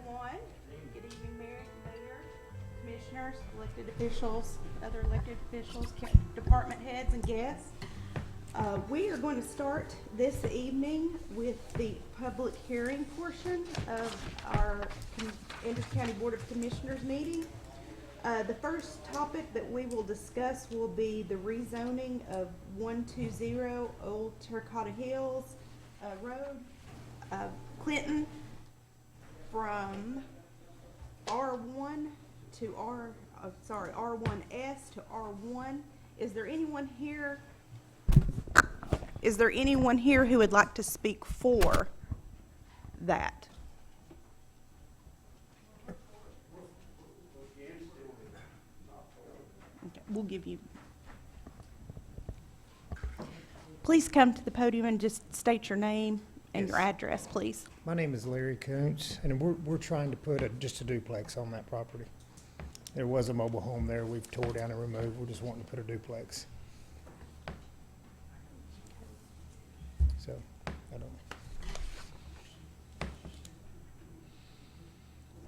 everyone. Good evening, Mayor, Commissioners, elected officials, other elected officials, department heads, and guests. We are going to start this evening with the public hearing portion of our Andrews County Board of Commissioners meeting. The first topic that we will discuss will be the rezoning of 120 Old Terracotta Hills Road, Clinton, from R1 to R1S to R1. Is there anyone here? Is there anyone here who would like to speak for that? Okay, we'll give you. Please come to the podium and just state your name and your address, please. My name is Larry Koontz, and we're trying to put just a duplex on that property. There was a mobile home there. We've tore down and removed. We're just wanting to put a duplex. So, I don't know.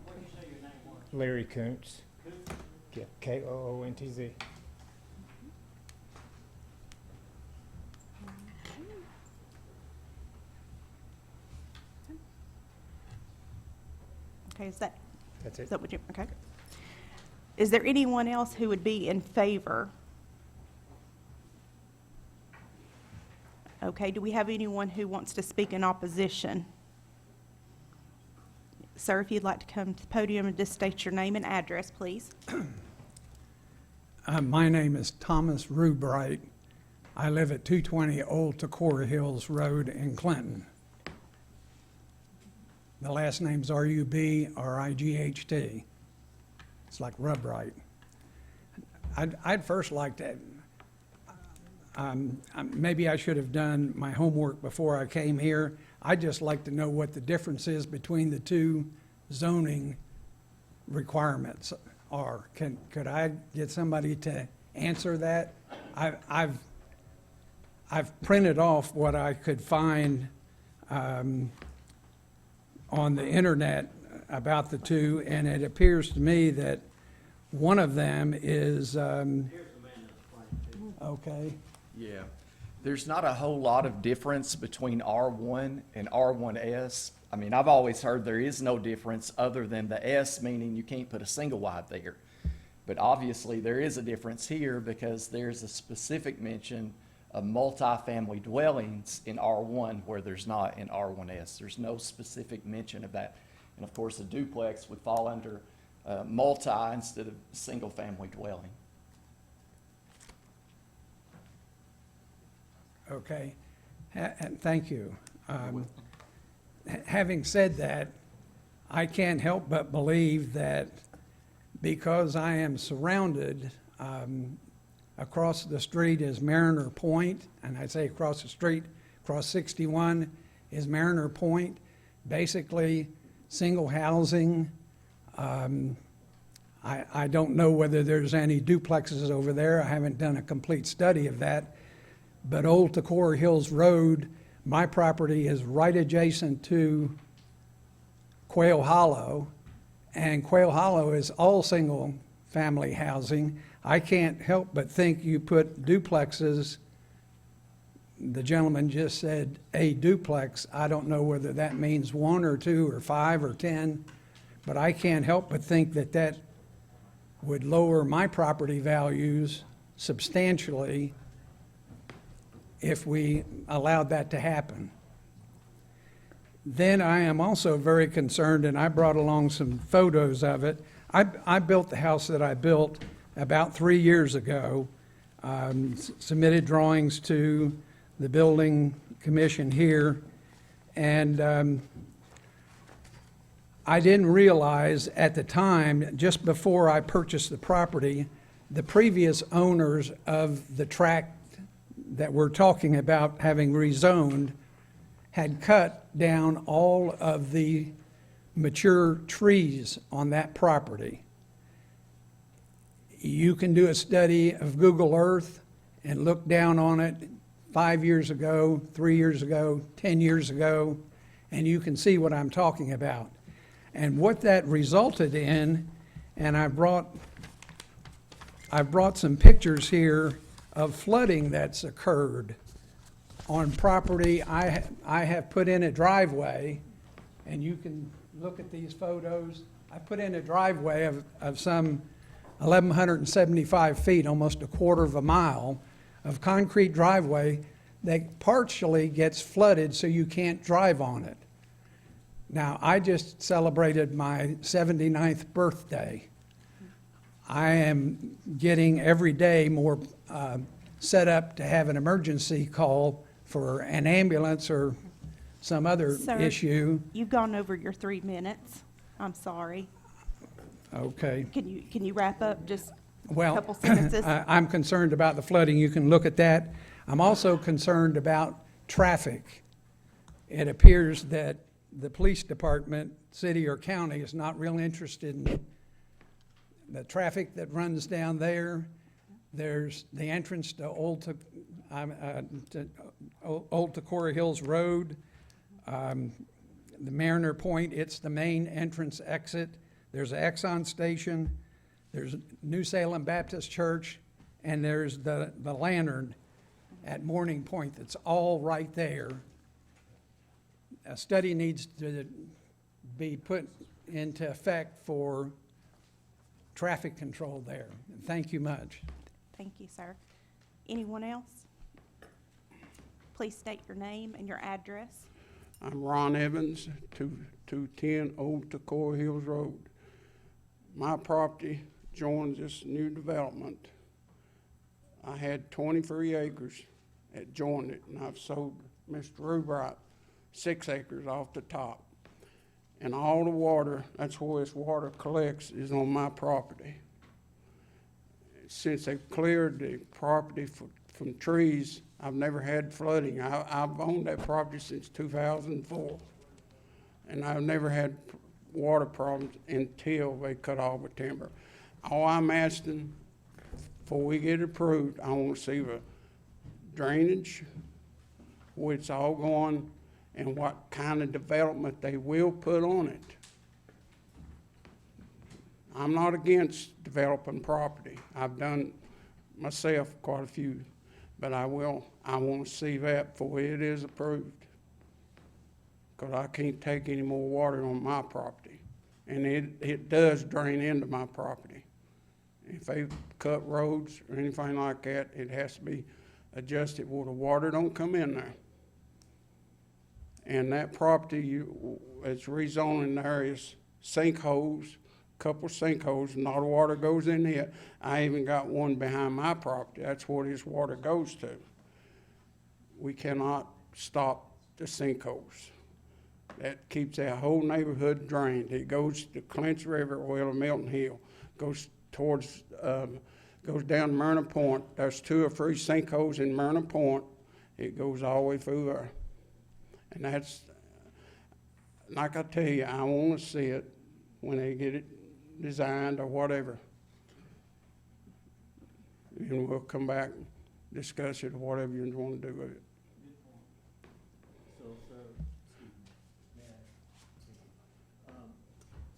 What did you say your name was? Larry Koontz. Yeah, Koontz. Okay, That's is it. that what you, okay. Is there anyone else who would be in favor? Okay, do we have anyone who wants to speak in opposition? Sir, if you'd like to come to the podium and just state your name and address, please. My name is Thomas Rubright. I live at 220 Old Tacora Hills Road in Clinton. The last name's R-U-B-R-I-G-H-T. It's like Rubright. I'd first like to, maybe I should have done my homework before I came here. I'd just like to know what the difference is between the two zoning requirements are. Could I get somebody to answer that? I've printed off what I could find on the internet about the two, and it appears to me that one of them is, okay. Yeah, there's not a whole lot of difference between R1 and R1S. I mean, I've always heard there is no difference other than the S, meaning you can't put a single wide there. But obviously there is a difference here because there's a specific mention of multifamily dwellings in R1 where there's not in R1S. There's no specific mention of that. And of course, a duplex would fall under multi instead of single family dwelling. Okay, and thank you. Having said that, I can't help but believe that because I am surrounded, across the street is Mariner Point, and I say across the street, across 61 is Mariner Point, basically single housing. I don't know whether there's any duplexes over there. I haven't done a complete study of that. But Old Tacora Hills Road, my property is right adjacent to Quail Hollow, and Quail Hollow is all single-family housing. I can't help but think you put duplexes, the gentleman just said a duplex. I don't know whether that means 1 or 2 or 5 or 10, but I can't help but think that that would lower my property values substantially if we allowed that to happen. Then I am also very concerned, and I brought along some photos of it. I built the house that I built about 3 years ago, submitted drawings to the building commission here, and I didn't realize at the time, just before I purchased the property, the previous owners of the tract that we're talking about having rezoned had cut down all of the mature trees on that property. You can do a study of Google Earth and look down on it 5 years ago, 3 years ago, 10 years ago, and you can see what I'm talking about. And what that resulted in, and I brought some pictures here of flooding that's occurred on property. I have put in a driveway, and you can look at these photos. I put in a driveway of some 1,175 feet, almost a quarter of a mile of concrete driveway that partially gets flooded so you can't drive on it. Now, I just celebrated my 79th birthday. I am getting every day more set up to have an emergency call for an ambulance or some other Sir, issue. You've gone over your 3 minutes. I'm sorry. Okay. Can you wrap up just a Well, couple sentences? I'm concerned about the flooding. You can look at that. I'm also concerned about traffic. It appears that the police department, city or county, is not real interested in the traffic that runs down there. There's the entrance to Old Tocora Hills Road. The Mariner Point, it's the main entrance exit. There's an Exxon station, there's New Salem Baptist Church, and there's the Lantern at Morning Point. That's all right there. A study needs to be put into effect for traffic control there. Thank you much. Thank you, sir. Anyone else? Please state your name and your address. I'm Ron Evans, 210 Old Tocora Hills Road. My property joins this new development. I had 23 acres that joined it, and I've sold Mr. Rubright 6 acres off the top. And all the water, that's where this water collects, is on my property. Since they've cleared the property from trees, I've never had flooding. I've owned that property since 2004, and I've never had water problems until they cut all the timber. All I'm asking, before we get approved, I want to see the drainage, where it's all going, and what kind of development they will put on it. I'm not against developing property. I've done myself quite a few, but I want to see that before it is approved. Because I can't take any more water on my property. And it does drain into my property. If they cut roads or anything like that, it has to be adjusted where the water don't come in there. And that property, it's rezoning there is sinkholes, couple sinkholes, and all the water goes in it. I even got one behind my property. That's where this water goes to. We cannot stop the sinkholes. That keeps that whole neighborhood drained. It goes to Clinch River, well, Milton Hill, goes towards, goes down Myrna Point. There's 2 or 3 sinkholes in Myrna Point. It goes all the way through there. And that's, like I tell you, I want to see it when they get it designed or whatever. And we'll come back and discuss it or whatever you want to do with it.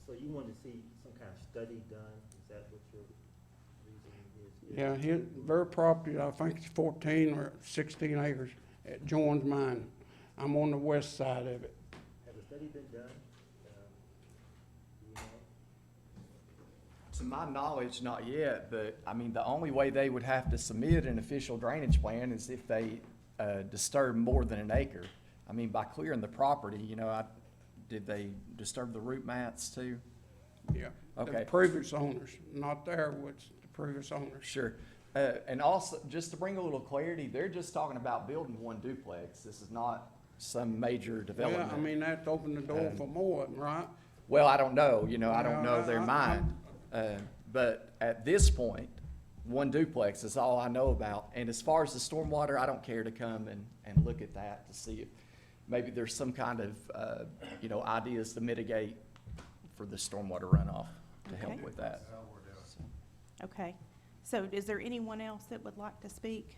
So you want to see some kind of study done? Is that what your reason is? Yeah, their property, I think it's 14 or 16 acres. It joins mine. I'm on the west side of it. Has a study been done? Do you know? To my knowledge, not yet, but, I mean, the only way they would have to submit an official drainage plan is if they disturb more than an acre. I mean, by clearing the property, you know, did they disturb the root mats too? Yeah. Okay. The previous owners, not there, it's the previous owners. Sure. And also, just to bring a little clarity, they're just talking about building one duplex. This is not some major development. Yeah, I mean, that's opened the door for more, right? Well, I don't know, you know, I don't Well, know their mind. But at this point, one duplex is all I know about. And as far as the stormwater, I don't care to come and look at that to see if maybe there's some kind of, you know, ideas to mitigate for the stormwater runoff to help Okay. with that. Okay. So is there anyone else that would like to speak?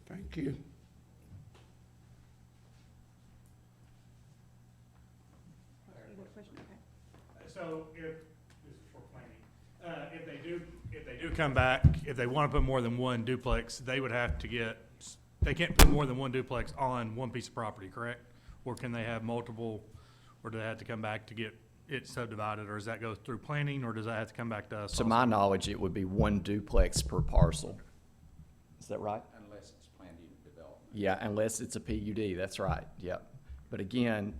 Thank you. You have a question? Okay. So if, this is for planning, if they do come back, if they want to put more than one duplex, they would have to they can't put more than one duplex on one piece of property, correct? Or can they have multiple, or do they have to come back to get it subdivided, or does that go through planning, or does that have to come back to us? To also? my knowledge, it would be one duplex per parcel. Is that right? Unless it's planned unit development. Yeah, unless it's a PUD, that's right, yep. But again,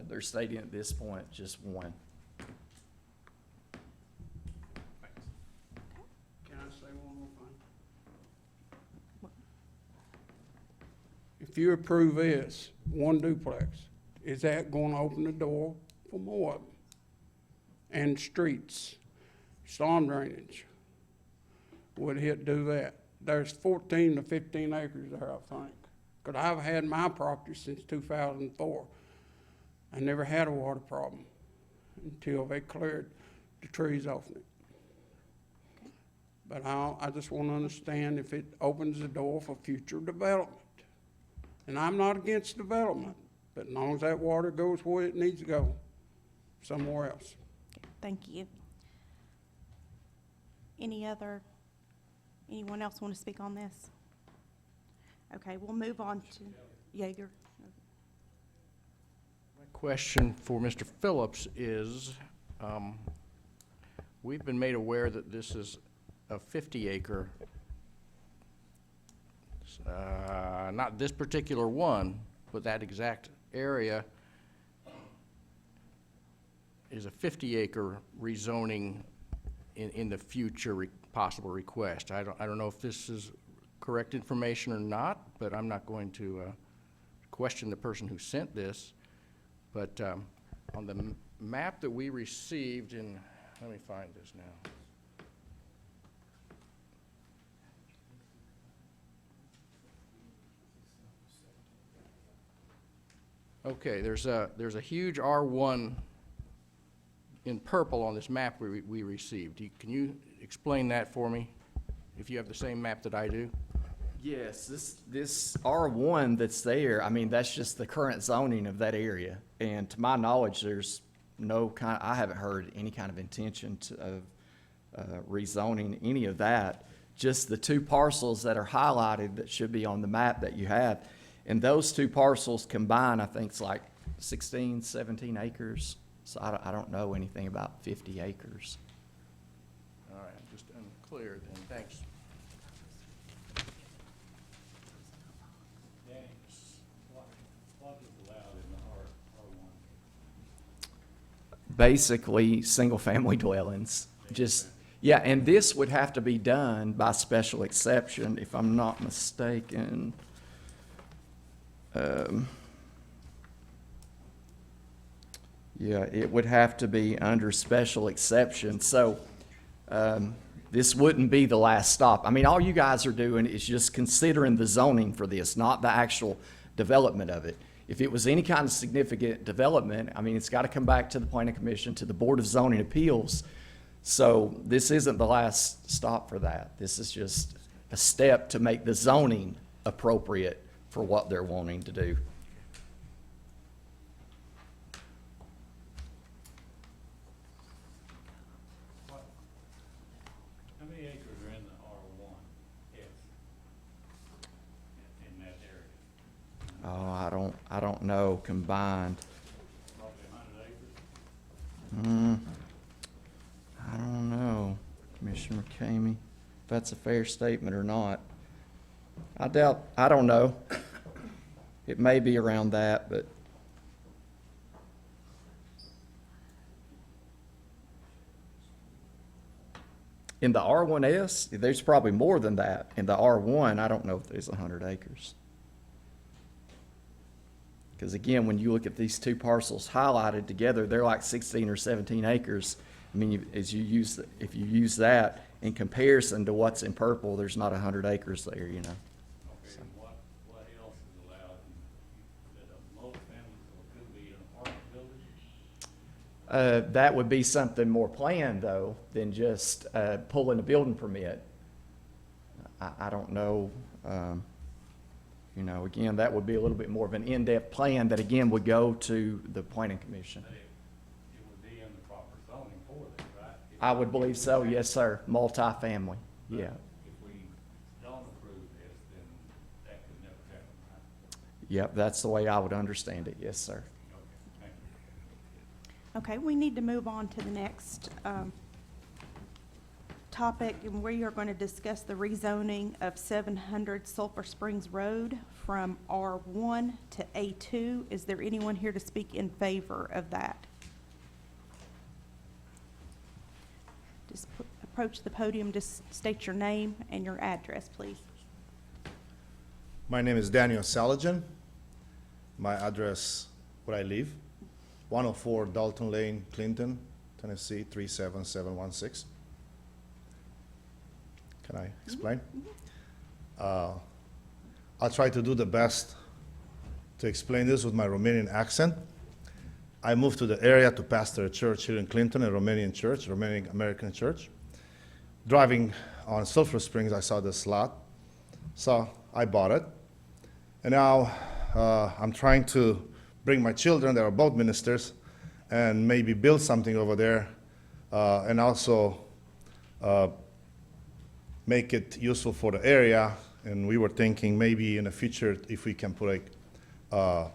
they're stating at this point, just one. Can I say one more thing? If you approve this, one duplex, is that gonna open the door for more of them? And streets, storm drainage, would it do that? There's 14 to 15 acres there, I think. 'Cause I've had my property since 2004. I never had a water problem until they cleared the trees off it. But I just want to understand if it opens the door for future development. And I'm not against development, but as long as that water goes where it needs to go, somewhere else. Thank you. Anyone else want to speak on this? Okay, we'll move on to Yeager. My question for Mr. Phillips is, we've been made aware that this is a 50-acre, not this particular one, but that exact area is a 50-acre rezoning in the future possible request. I don't know if this is correct information or not, but I'm not going to question the person who sent this. But on the map that we received in, let me find this now. Okay, there's a huge R1 in purple on this map we received. Can you explain that for me, if you have the same map that I do? Yes, this R1 that's there, I mean, that's just the current zoning of that area. And to my knowledge, there's I haven't heard any kind of intention of rezoning any of that. Just the two parcels that are highlighted that should be on the map that you have. And those two parcels combined, I think it's like 16, 17 acres. So I don't know anything about 50 acres. All right, I'm just unclear then, thanks. Danny, what is allowed in the R1? Basically, single-family dwellings, just, yeah, and this would have to be done by special exception, if I'm not mistaken. Yeah, it would have to be under special exception, so, this wouldn't be the last stop. I mean, all you guys are doing is just considering the zoning for this, not the actual development of it. If it was any kind of significant development, I mean, it's got to come back to the Planning Commission, to the Board of Zoning Appeals. So this isn't the last stop for that. This is just a step to make the zoning appropriate for what they're wanting to do. How many acres are in the R1 in that area? Oh, I don't know combined. Probably 100 acres? I don't know, Commissioner Kamey, if that's a fair statement or not. I don't know. It may be around that, but in the R1S, there's probably more than that. In the R1, I don't know if there's 100 acres. Because again, when you look at these two parcels highlighted together, they're like 16 or 17 acres. I mean, if you use that in comparison to what's in purple, there's not 100 acres there, you know. Okay, and what else is allowed? Is it a multifamily, so it could be an apartment building? That would be something more planned, though, than just pulling a building permit. I don't know. You know, again, that would be a little bit more of an in-depth plan that, again, would go to the Planning Commission. But it would be in the proper zoning I would believe so, yes, sir. Multifamily, yeah. If we don't approve this, then that could never happen, right? Yep, that's the way I would understand it, yes, sir. Okay, thank you. Okay, we need to move on to the next topic, and we are going to discuss the rezoning of 700 Sulphur Springs Road from R1 to A2. Is there anyone here to speak in favor of that? Just approach the podium, just state your name and your address, please. My name is Daniel Salajan. My address, where I live, 104 Dalton Lane, Clinton, Tennessee, 37716. Can I explain? I'll try to do the best to explain this with my Romanian accent. I moved to the area to pastor a church here in Clinton, a Romanian church, Romanian American church. Driving on Sulphur Springs, I saw this lot, so I bought it. And now I'm trying to bring my children, that are both ministers, and maybe build something over there, and also make it useful for the area. And we were thinking maybe in the future if we can put a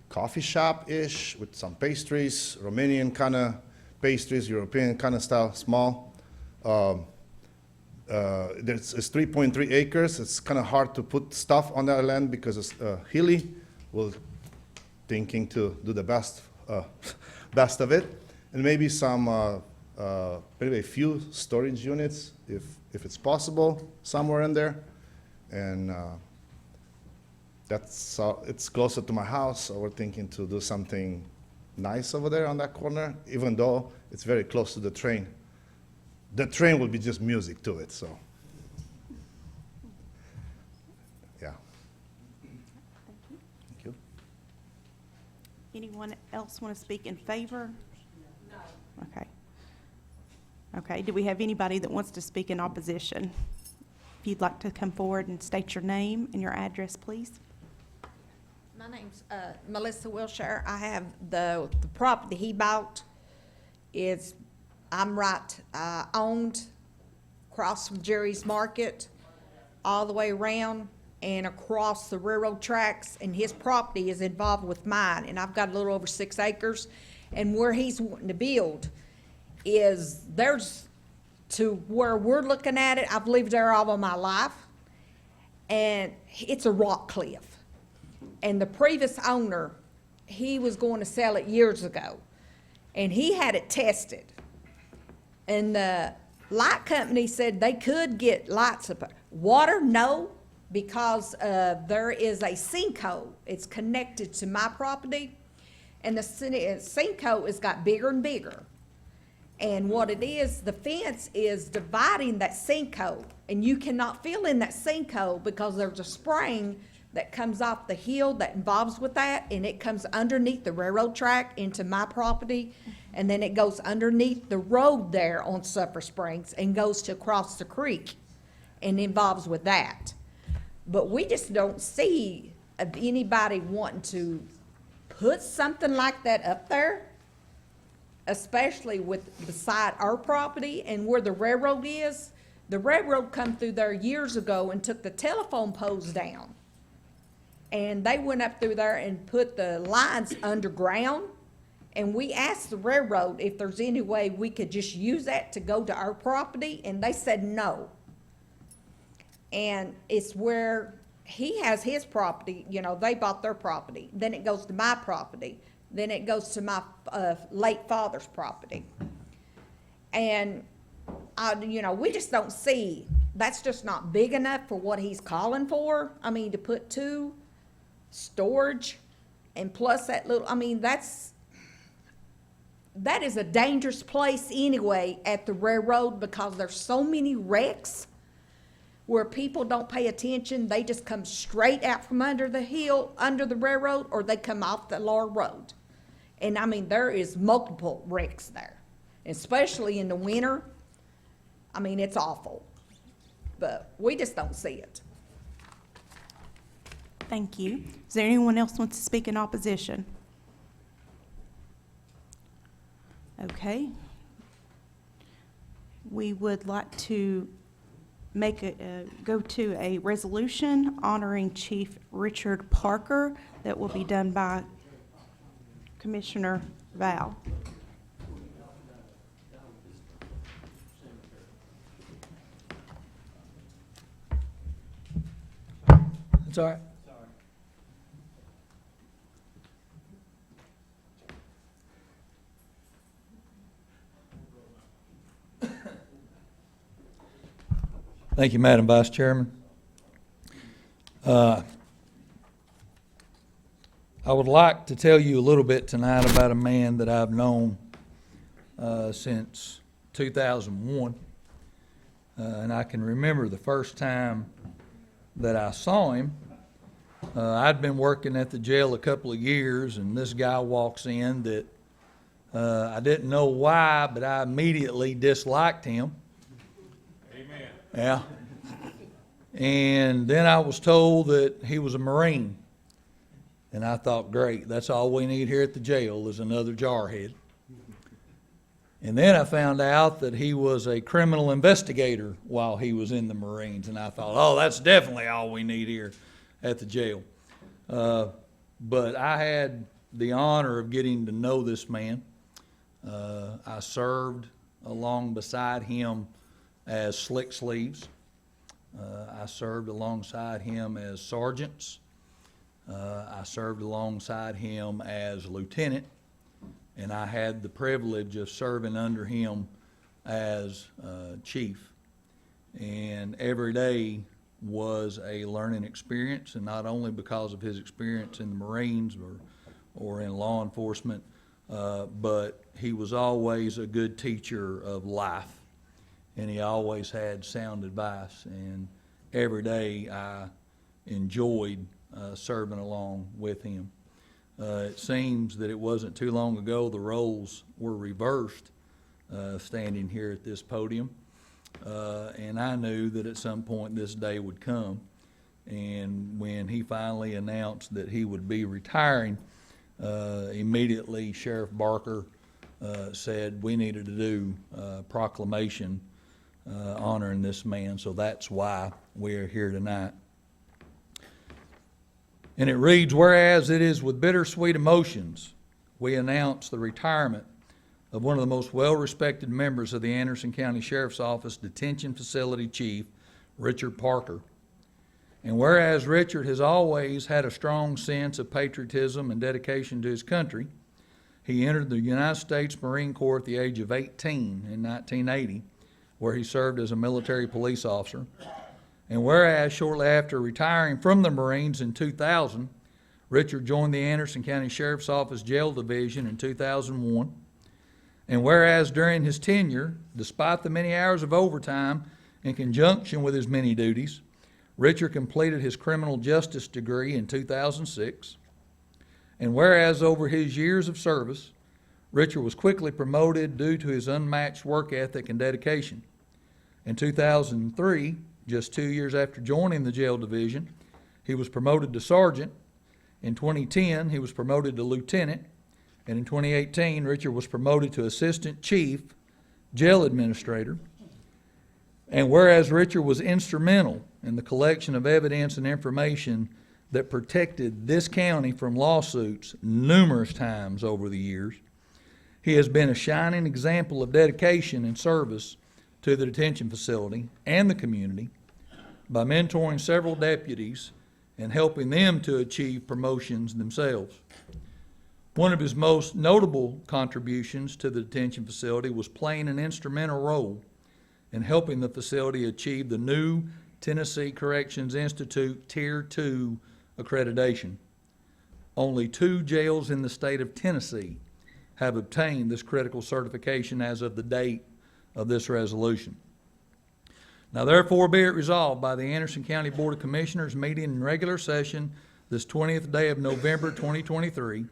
coffee shop-ish with some pastries, Romanian kind of pastries, European kind of style, small. It's 3.3 acres. It's kind of hard to put stuff on that land because it's hilly. We're thinking to do the best of it, and maybe some maybe a few storage units if it's possible somewhere in there, and it's closer to my house, so we're thinking to do something nice over there on that corner, even though it's very close to the train. The train will be just music to it, so. Yeah. Thank you. Anyone else want to speak in favor? No. Okay. Okay, do we have anybody that wants to speak in opposition? If you'd like to come forward and state your name and your address, please. My name's Melissa Wilshire. I have the property he bought is, I'm right, owned across from Jerry's Market, all the way around and across the railroad tracks, and his property is involved with mine, and I've got a little over 6 acres. And where he's wanting to build is, there's, to where we're looking at it, I've lived there all of my life, and it's a rock cliff. And the previous owner, he was going to sell it years ago, and he had it tested. And the light company said they could get lights up. Water, no, because there is a sinkhole. It's connected to my property, and the sinkhole has got bigger and bigger. And what it is, the fence is dividing that sinkhole, and you cannot fill in that sinkhole because there's a spring that comes off the hill that involves with that, and it comes underneath the railroad track into my property, and then it goes underneath the road there on Sulphur Springs and goes to across the creek and involves with that. But we just don't see of anybody wanting to put something like that up there, especially with beside our property and where the railroad is. The railroad come through there years ago and took the telephone poles down. And they went up through there and put the lines underground. And we asked the railroad if there's any way we could just use that to go to our property, and they said no. And it's where he has his property, you know, they bought their property. Then it goes to my property. Then it goes to my late father's property. And, you know, we just don't see, that's just not big enough for what he's calling for. I mean, to put 2 storage and plus that little, I mean, that is a dangerous place anyway at the railroad because there's so many wrecks where people don't pay attention. They just come straight out from under the hill, under the railroad, or they come off the lower road. And I mean, there is multiple wrecks there, especially in the winter. I mean, it's awful, but we just don't see it. Thank you. Is there anyone else wants to speak in opposition? we would like to go to a resolution honoring Chief Richard Parker that will be done by Commissioner Val. It's all right. Thank you, Madam Vice Chairman. I would like to tell you a little bit tonight about a man that I've known since 2001. And I can remember the first time that I saw him. I'd been working at the jail a couple of years, and this guy walks in that I didn't know why, but I immediately disliked him. Amen. Yeah. And then I was told that he was a Marine. And I thought, great, that's all we need here at the jail is another jarhead. And then I found out that he was a criminal investigator while he was in the Marines. And I thought, oh, that's definitely all we need here at the jail. But I had the honor of getting to know this man. I served along beside him as slick sleeves. I served alongside him as sergeants. I served alongside him as lieutenant, and I had the privilege of serving under him as chief. And every day was a learning experience, and not only because of his experience in the Marines or in law enforcement, but he was always a good teacher of life, and he always had sound advice. And every day I enjoyed serving along with him. It seems that it wasn't too long ago the roles were reversed, standing here at this podium. And I knew that at some point this day would come. And when he finally announced that he would be retiring, immediately Sheriff Barker said we needed to do a proclamation honoring this man. So that's why we're here tonight. And it reads, whereas it is with bittersweet emotions we announce the retirement of one of the most well-respected members of the Anderson County Sheriff's Office Detention Facility Chief, Richard Parker. And whereas Richard has always had a strong sense of patriotism and dedication to his country, he entered the United States Marine Corps at the age of 18 in 1980, where he served as a military police officer. And whereas shortly after retiring from the Marines in 2000, Richard joined the Anderson County Sheriff's Office Jail Division in 2001. And whereas during his tenure, despite the many hours of overtime in conjunction with his many duties, Richard completed his criminal justice degree in 2006. And whereas over his years of service, Richard was quickly promoted due to his unmatched work ethic and dedication. In 2003, just 2 years after joining the jail division, he was promoted to sergeant. In 2010, he was promoted to lieutenant. And in 2018, Richard was promoted to assistant chief jail administrator. And whereas Richard was instrumental in the collection of evidence and information that protected this county from lawsuits numerous times over the years, he has been a shining example of dedication and service to the detention facility and the community by mentoring several deputies and helping them to achieve promotions themselves. One of his most notable contributions to the detention facility was playing an instrumental role in helping the facility achieve the new Tennessee Corrections Institute Tier 2 accreditation. Only 2 jails in the state of Tennessee have obtained this critical certification as of the date of this resolution. Now therefore be it resolved by the Anderson County Board of Commissioners meeting in regular session this 20th day of November 2023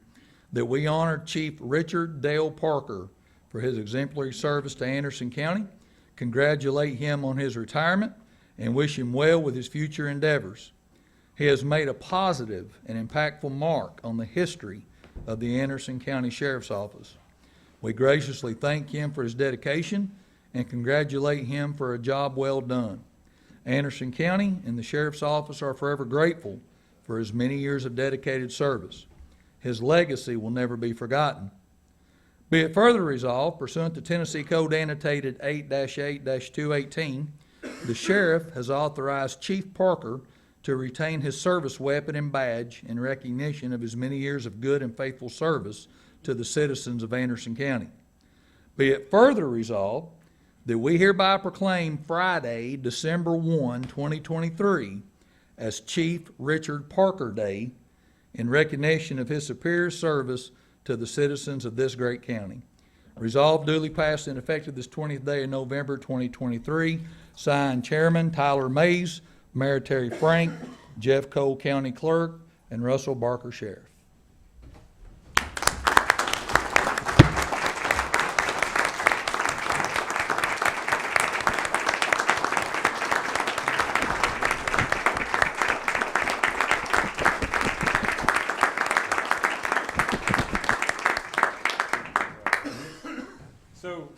that we honor Chief Richard Dale Parker for his exemplary service to Anderson County, congratulate him on his retirement, and wish him well with his future endeavors. He has made a positive and impactful mark on the history of the Anderson County Sheriff's Office. We graciously thank him for his dedication and congratulate him for a job well done. Anderson County and the Sheriff's Office are forever grateful for his many years of dedicated service. His legacy will never be forgotten. Be it further resolved, pursuant to Tennessee Code Annotated 8-8-218, the sheriff has authorized Chief Parker to retain his service weapon and badge in recognition of his many years of good and faithful service to the citizens of Anderson County. Be it further resolved that we hereby proclaim Friday, December 1, 2023, as Chief Richard Parker Day in recognition of his superior service to the citizens of this great county. Resolved, duly passed and effective this 20th day of November 2023. Signed, Chairman Tyler Mays, Mayor Terry Frank, Jeff Cole County Clerk, and Russell Barker Sheriff. So,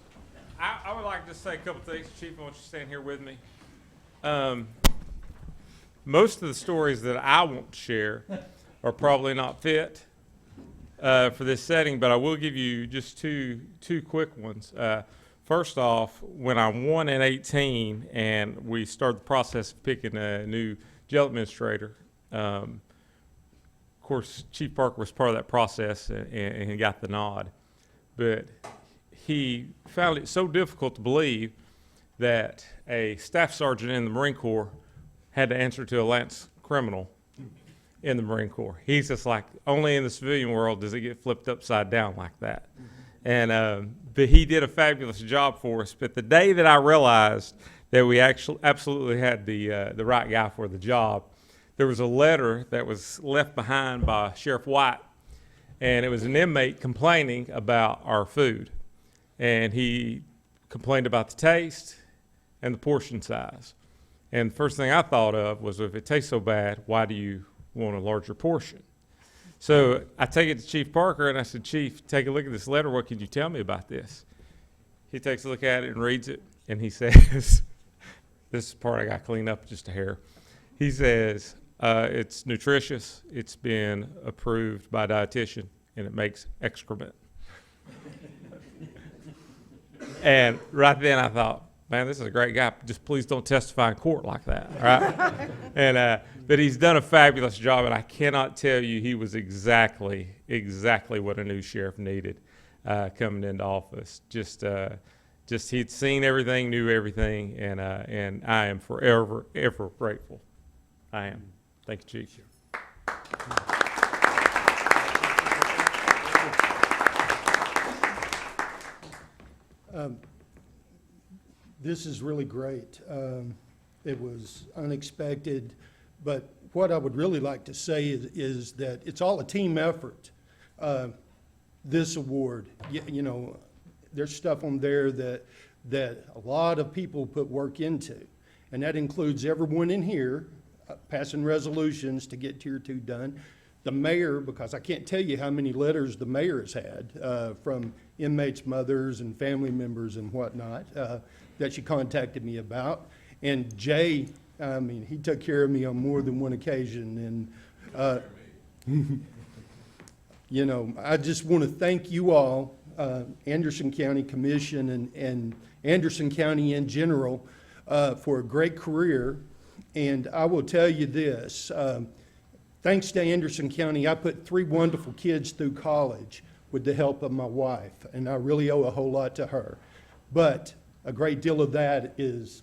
I would like to just say a couple things. Chief, I want you to stand here with me. Most of the stories that I want to share are probably not fit for this setting, but I will give you just two quick ones. First off, when I won in 18 and we started the process of picking a new jail administrator, of course, Chief Parker was part of that process and he got the nod. But he found it so difficult to believe that a staff sergeant in the Marine Corps had to answer to a lance criminal in the Marine Corps. He's just like, only in the civilian world does it get flipped upside down like that. And but he did a fabulous job for us. But the day that I realized that we actually absolutely had the right guy for the job, there was a letter that was left behind by Sheriff White, and it was an inmate complaining about our food. And he complained about the taste and the portion size. And the first thing I thought of was, if it tastes so bad, why do you want a larger portion? So I take it to Chief Parker and I said, Chief, take a look at this letter. What can you tell me about this? He takes a look at it and reads it, and he says, this is the part I got cleaned up just a hair. He says, it's nutritious, it's been approved by a dietitian, and it makes excrement. And right then I thought, man, this is a great guy. Just please don't testify in court like that, all right? And but he's done a fabulous job, and I cannot tell you he was exactly what a new sheriff needed coming into office. Just he'd seen everything, knew everything, and I am forever, ever grateful. I am. Thank you, Chief. This is really great. It was unexpected, but what I would really like to say is that it's all a team effort. This award, you know, there's stuff on there that a lot of people put work into, and that includes everyone in here passing resolutions to get Tier 2 done. The mayor, because I can't tell you how many letters the mayor has had from inmates' mothers and family members and whatnot that she contacted me about. And Jay, I mean, he took care of me on more than one occasion. And, you know, I just want to thank you all, Anderson County Commission and Anderson County in general, for a great career. And I will tell you this, thanks to Anderson County, I put 3 wonderful kids through college with the help of my wife, and I really owe a whole lot to her. But a great deal of that is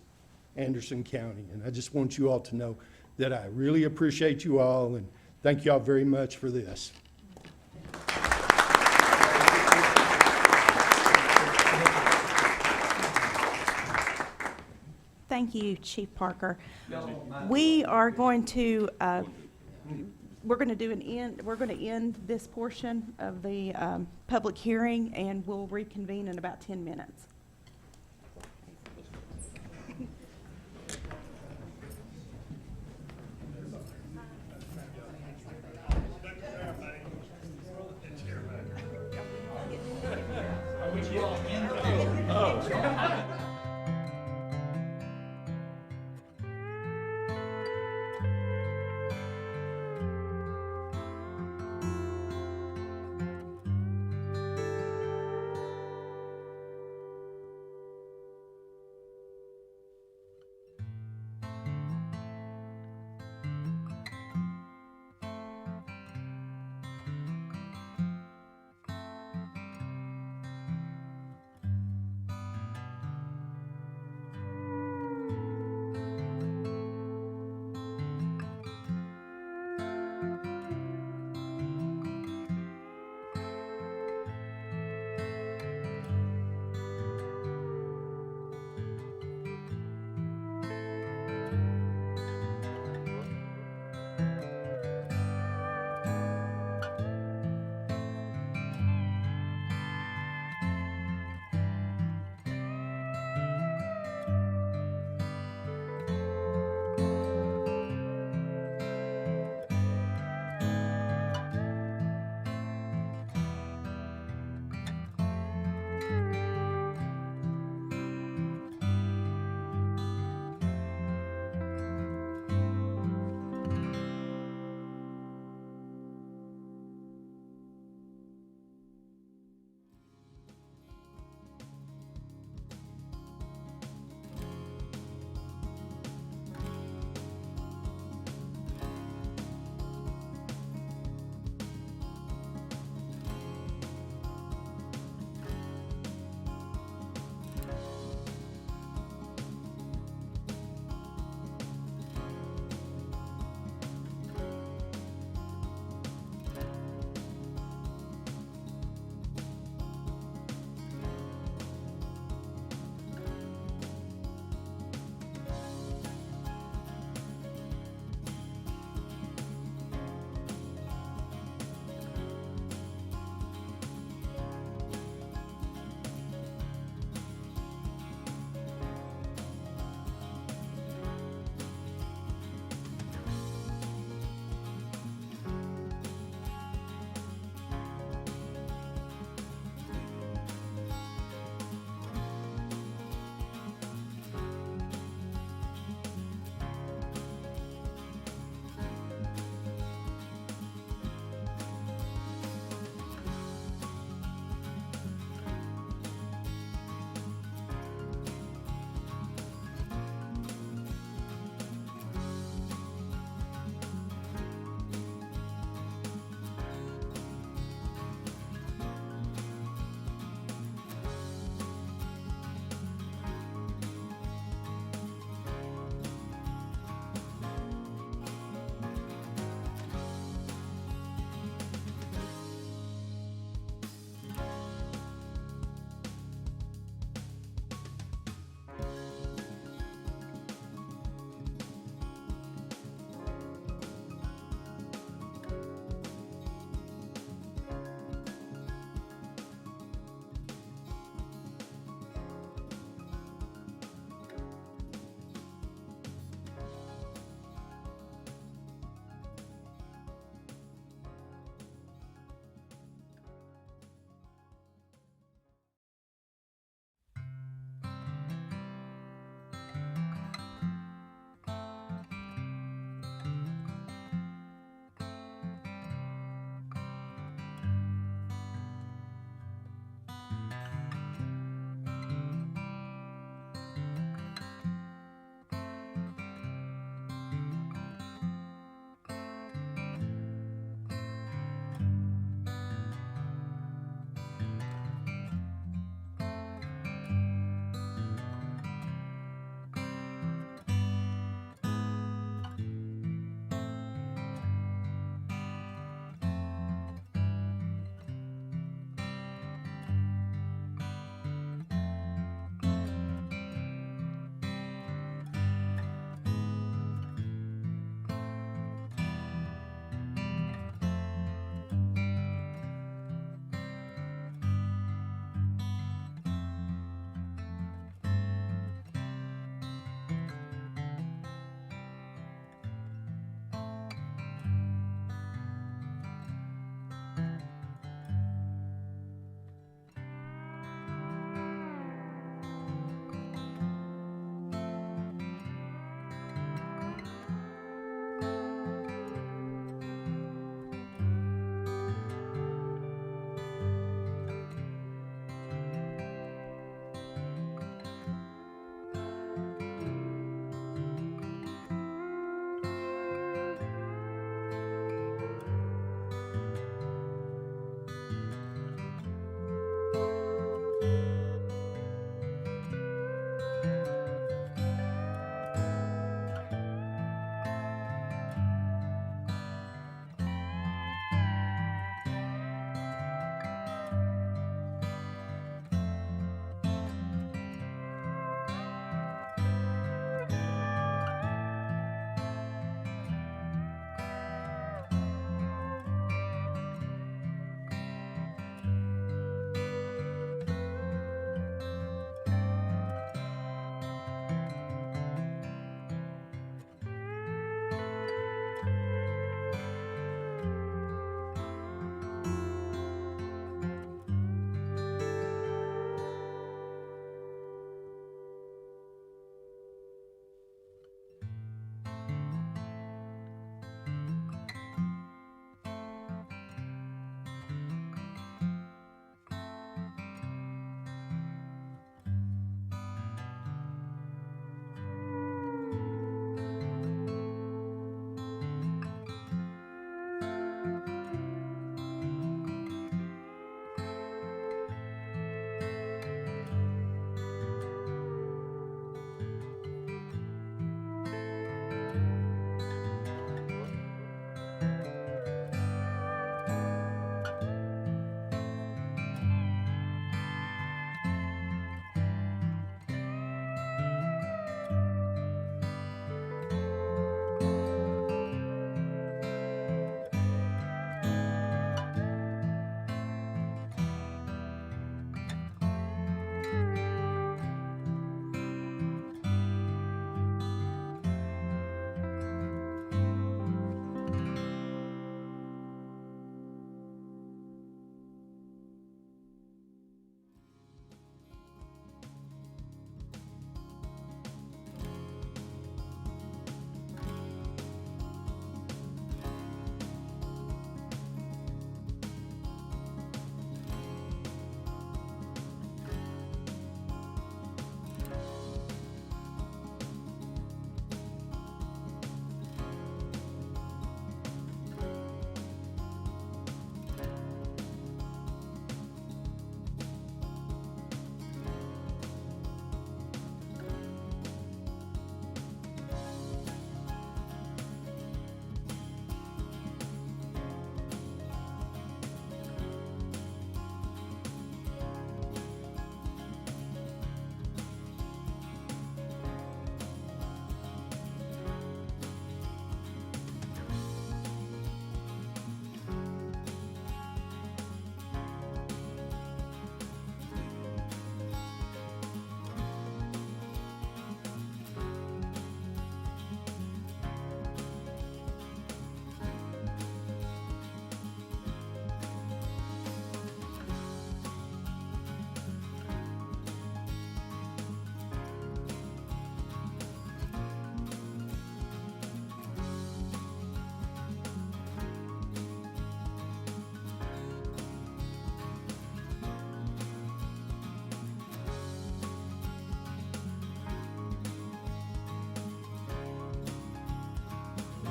Anderson County, and I just want you all to know that I really appreciate you all, and thank you all very much for this. Thank you, Chief Parker. We are going to, we're going to end this portion of the public hearing, and we'll reconvene in about 10 minutes. Oh.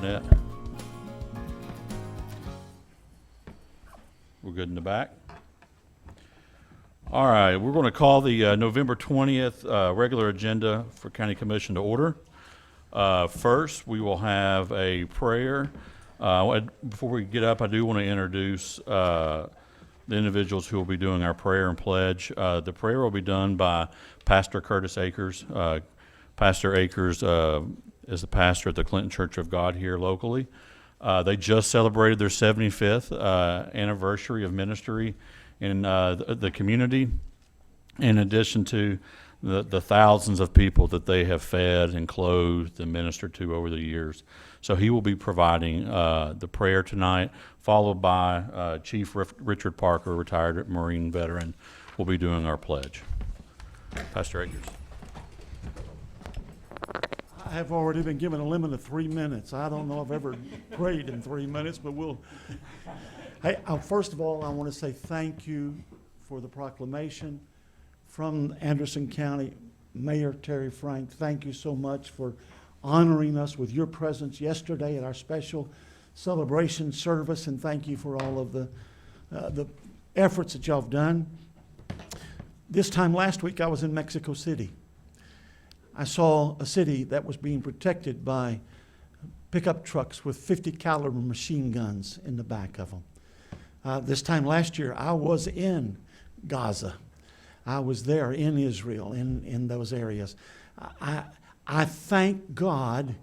Net? We're good in the back? All right, we're going to call the November 20th regular agenda for County Commission to order. First, we will have a prayer. Before we get up, I do want to introduce the individuals who will be doing our prayer and pledge. The prayer will be done by Pastor Curtis Akers. Pastor Akers is the pastor at the Clinton Church of God here locally. They just celebrated their 75th anniversary of ministry in the community, in addition to the thousands of people that they have fed and clothed and ministered to over the years. So he will be providing the prayer tonight, followed by Chief Richard Parker, retired Marine veteran, will be doing our pledge. Pastor Akers. I have already been given a limit of 3 minutes. I don't know if I've ever prayed in 3 minutes, but we'll. Hey, first of all, I want to say thank you for the proclamation from Anderson County Mayor Terry Frank. Thank you so much for honoring us with your presence yesterday at our special celebration service, and thank you for all of the efforts that y'all have done. This time last week, I was in Mexico City. I saw a city that was being protected by pickup trucks with 50 caliber machine guns in the back of them. This time last year, I was in Gaza. I was there in Israel, in those areas. I thank God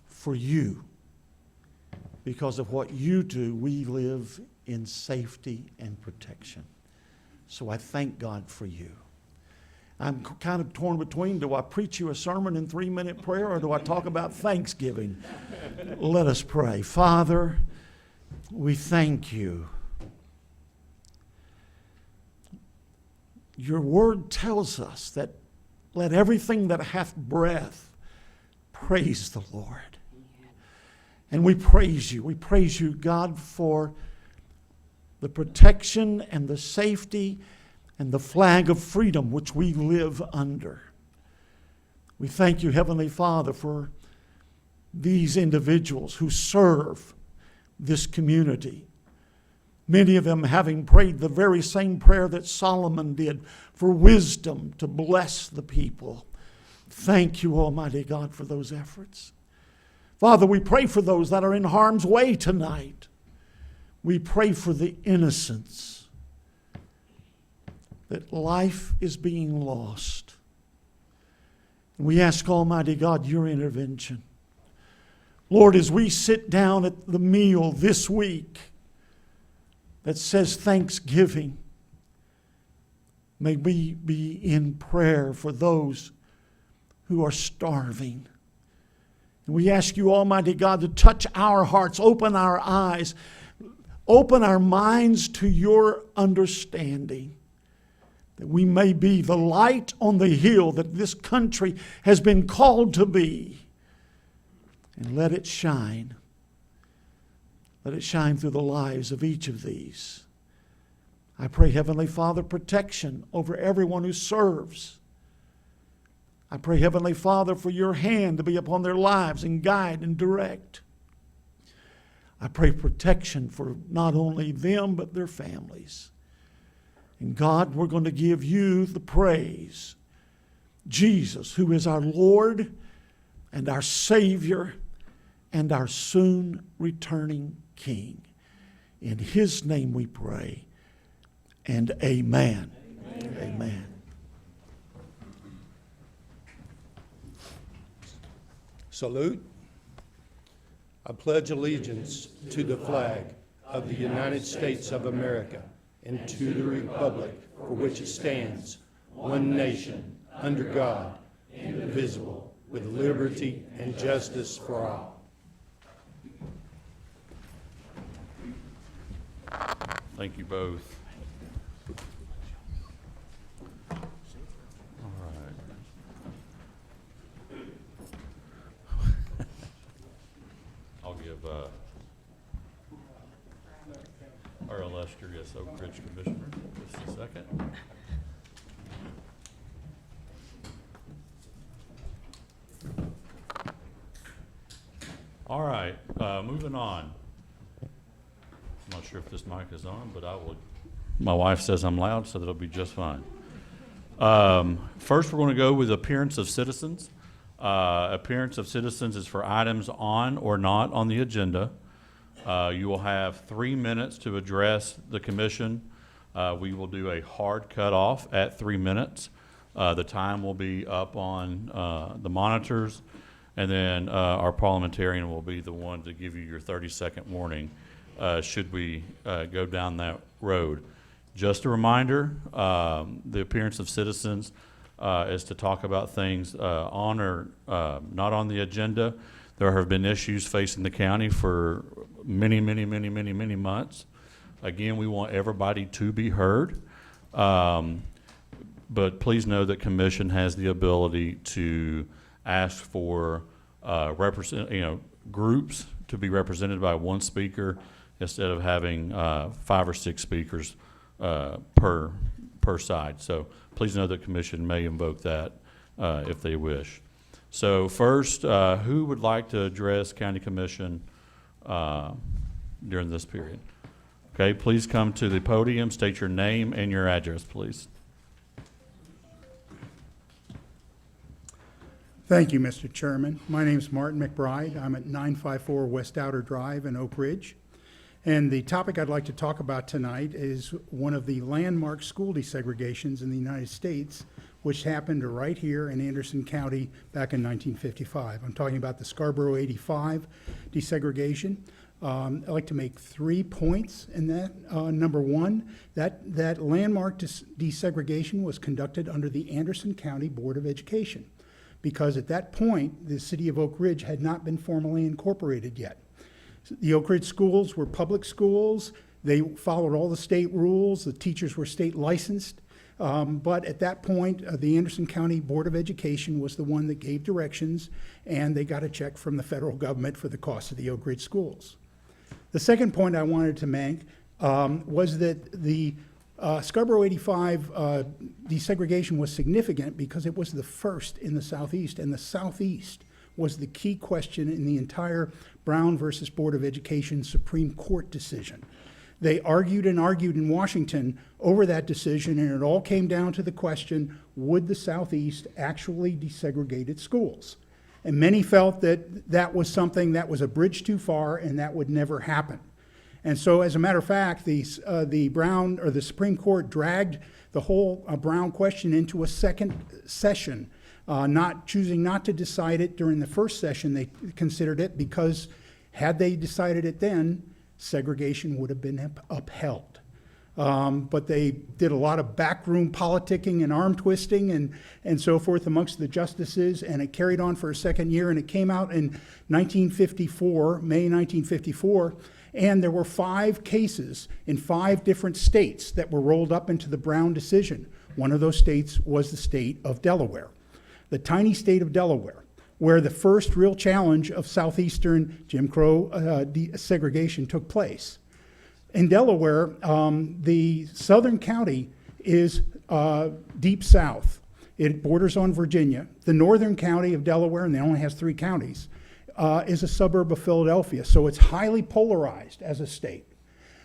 for you. Because of what you do, we live in safety and protection. So I thank God for you. I'm kind of torn between, do I preach you a sermon in 3-minute prayer or do I talk about Thanksgiving? Let us pray. Father, we thank you. Your word tells us that let everything that hath breath praise the Lord. And we praise you. We praise you, God, for the protection and the safety and the flag of freedom which we live under. We thank you, Heavenly Father, for these individuals who serve this community. Many of them having prayed the very same prayer that Solomon did for wisdom to bless the people. Thank you, Almighty God, for those efforts. Father, we pray for those that are in harm's way tonight. We pray for the innocents, that life is being lost. We ask, Almighty God, your intervention. Lord, as we sit down at the meal this week that says Thanksgiving, may we be in prayer for those who are starving. And we ask you, Almighty God, to touch our hearts, open our eyes, open our minds to your understanding, that we may be the light on the hill that this country has been called to be. And let it shine. Let it shine through the lives of each of these. I pray, Heavenly Father, protection over everyone who serves. I pray, Heavenly Father, for your hand to be upon their lives and guide and direct. I pray protection for not only them, but their families. And God, we're going to give you the praise. Jesus, who is our Lord and our Savior and our soon returning King. In his name we pray. And amen. Amen. Amen. Salute. I pledge allegiance to the flag of the United States of America and to the republic for which it stands, one nation, under God, indivisible, with liberty and justice for all. Thank you both. I'll give our illustrious Oak Ridge Commissioner just a second. All right, moving on. I'm not sure if this mic is on, but I will, my wife says I'm loud, so that'll be just fine. First, we're going to go with appearance of citizens. Appearance of citizens is for items on or not on the agenda. You will have 3 minutes to address the commission. We will do a hard cutoff at 3 minutes. The time will be up on the monitors, and then our parliamentarian will be the one to give you your 30-second warning should we go down that road. Just a reminder, the appearance of citizens is to talk about things on or not on the agenda. There have been issues facing the county for many months. Again, we want everybody to be heard. But please know that commission has the ability to ask for groups to be represented by one speaker instead of having 5 or 6 speakers per side. So please know that commission may invoke that if they wish. So first, who would like to address county commission during this period? Okay, please come to the podium, state your name and your address, please. Thank you, Mr. Chairman. My name is Martin McBride. I'm at 954 West Outer Drive in Oak Ridge. And the topic I'd like to talk about tonight is one of the landmark school desegregations in the United States, which happened right here in Anderson County back in 1955. I'm talking about the Scarborough 85 desegregation. I'd like to make 3 points in that. Number one, that landmark desegregation was conducted under the Anderson County Board of Education, because at that point, the city of Oak Ridge had not been formally incorporated yet. The Oak Ridge schools were public schools. They followed all the state rules. The teachers were state licensed. But at that point, the Anderson County Board of Education was the one that gave directions, and they got a check from the federal government for the cost of the Oak Ridge schools. The second point I wanted to make was that the Scarborough 85 desegregation was significant because it was the first in the Southeast, and the Southeast was the key question in the entire Brown versus Board of Education Supreme Court decision. They argued and argued in Washington over that decision, and it all came down to the question, would the Southeast actually desegregate its schools? And many felt that that was something that was a bridge too far and that would never happen. And so, as a matter of fact, the Supreme Court dragged the whole Brown question into a second session, choosing not to decide it during the first session. They considered it because had they decided it then, segregation would have been upheld. But they did a lot of backroom politicking and arm twisting and so forth amongst the justices, and it carried on for a second year, and it came out in 1954, May 1954, and there were 5 cases in 5 different states that were rolled up into the Brown decision. One of those states was the state of Delaware, the tiny state of Delaware, where the first real challenge of Southeastern Jim Crow segregation took place. In Delaware, the southern county is deep south. It borders on Virginia. The northern county of Delaware, and it only has 3 counties, is a suburb of Philadelphia, so it's highly polarized as a state.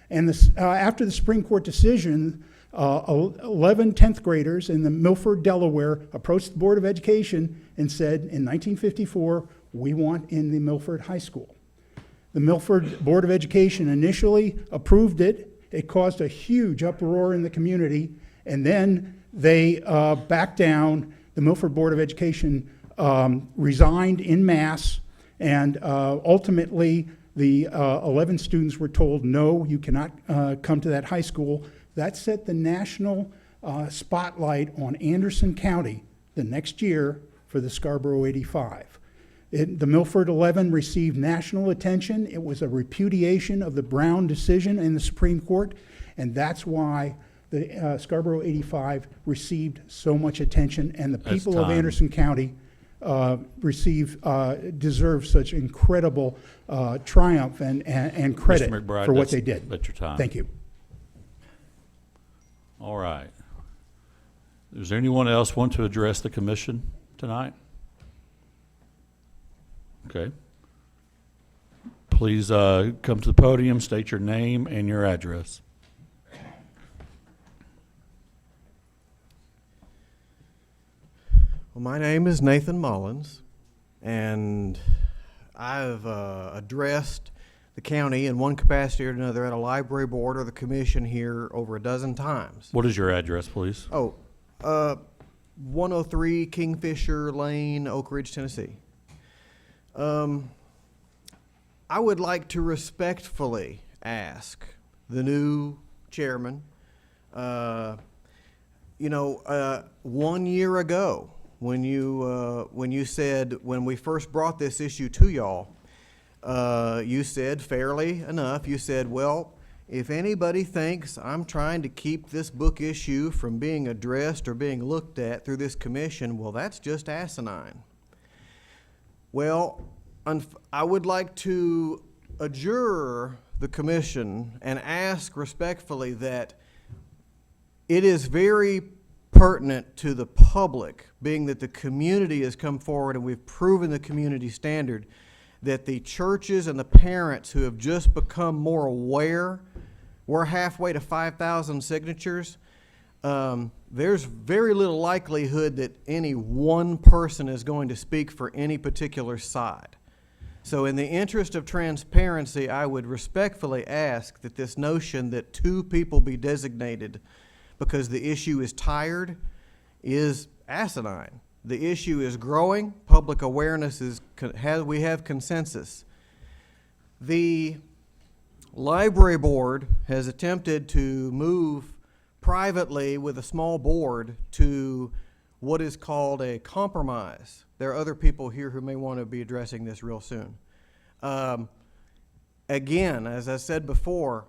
And after the Supreme Court decision, 11 10th graders in the Milford, Delaware, approached the Board of Education and said, in 1954, we want in the Milford High School. The Milford Board of Education initially approved it. It caused a huge uproar in the community, and then they backed down. The Milford Board of Education resigned en masse, and ultimately the 11 students were told, no, you cannot come to that high school. That set the national spotlight on Anderson County the next year for the Scarborough 85. The Milford 11 received national attention. It was a repudiation of the Brown decision in the Supreme Court, and that's why the Scarborough 85 received so much attention, and the people of Anderson County deserve such incredible triumph and credit Mr. McBride, for what they did. That's your time. Thank you. All right. Is there anyone else want to address the commission tonight? Okay. Please come to the podium, state your name and your address. Well, my name is Nathan Mullins, and I've addressed the county in one capacity or another at a library board or the commission here over a dozen times. What is your address, please? 103 Kingfisher Lane, Oak Ridge, Tennessee. I would like to respectfully ask the new chairman, 1 year ago, when you said, when we first brought this issue to y'all, you said, fairly enough, you said, well, if anybody thinks I'm trying to keep this book issue from being addressed or being looked at through this commission, well, that's just asinine. Well, I would like to adjure the commission and ask respectfully that it is very pertinent to the public, being that the community has come forward and we've proven the community standard, that the churches and the parents who have just become more aware, we're halfway to 5,000 signatures. There's very little likelihood that any one person is going to speak for any particular side. So in the interest of transparency, I would respectfully ask that this notion that 2 people be designated because the issue is tired is asinine. The issue is growing. Public awareness is, we have consensus. The library board has attempted to move privately with a small board to what is called a compromise. There are other people here who may want to be addressing this real soon. Again, as I said before,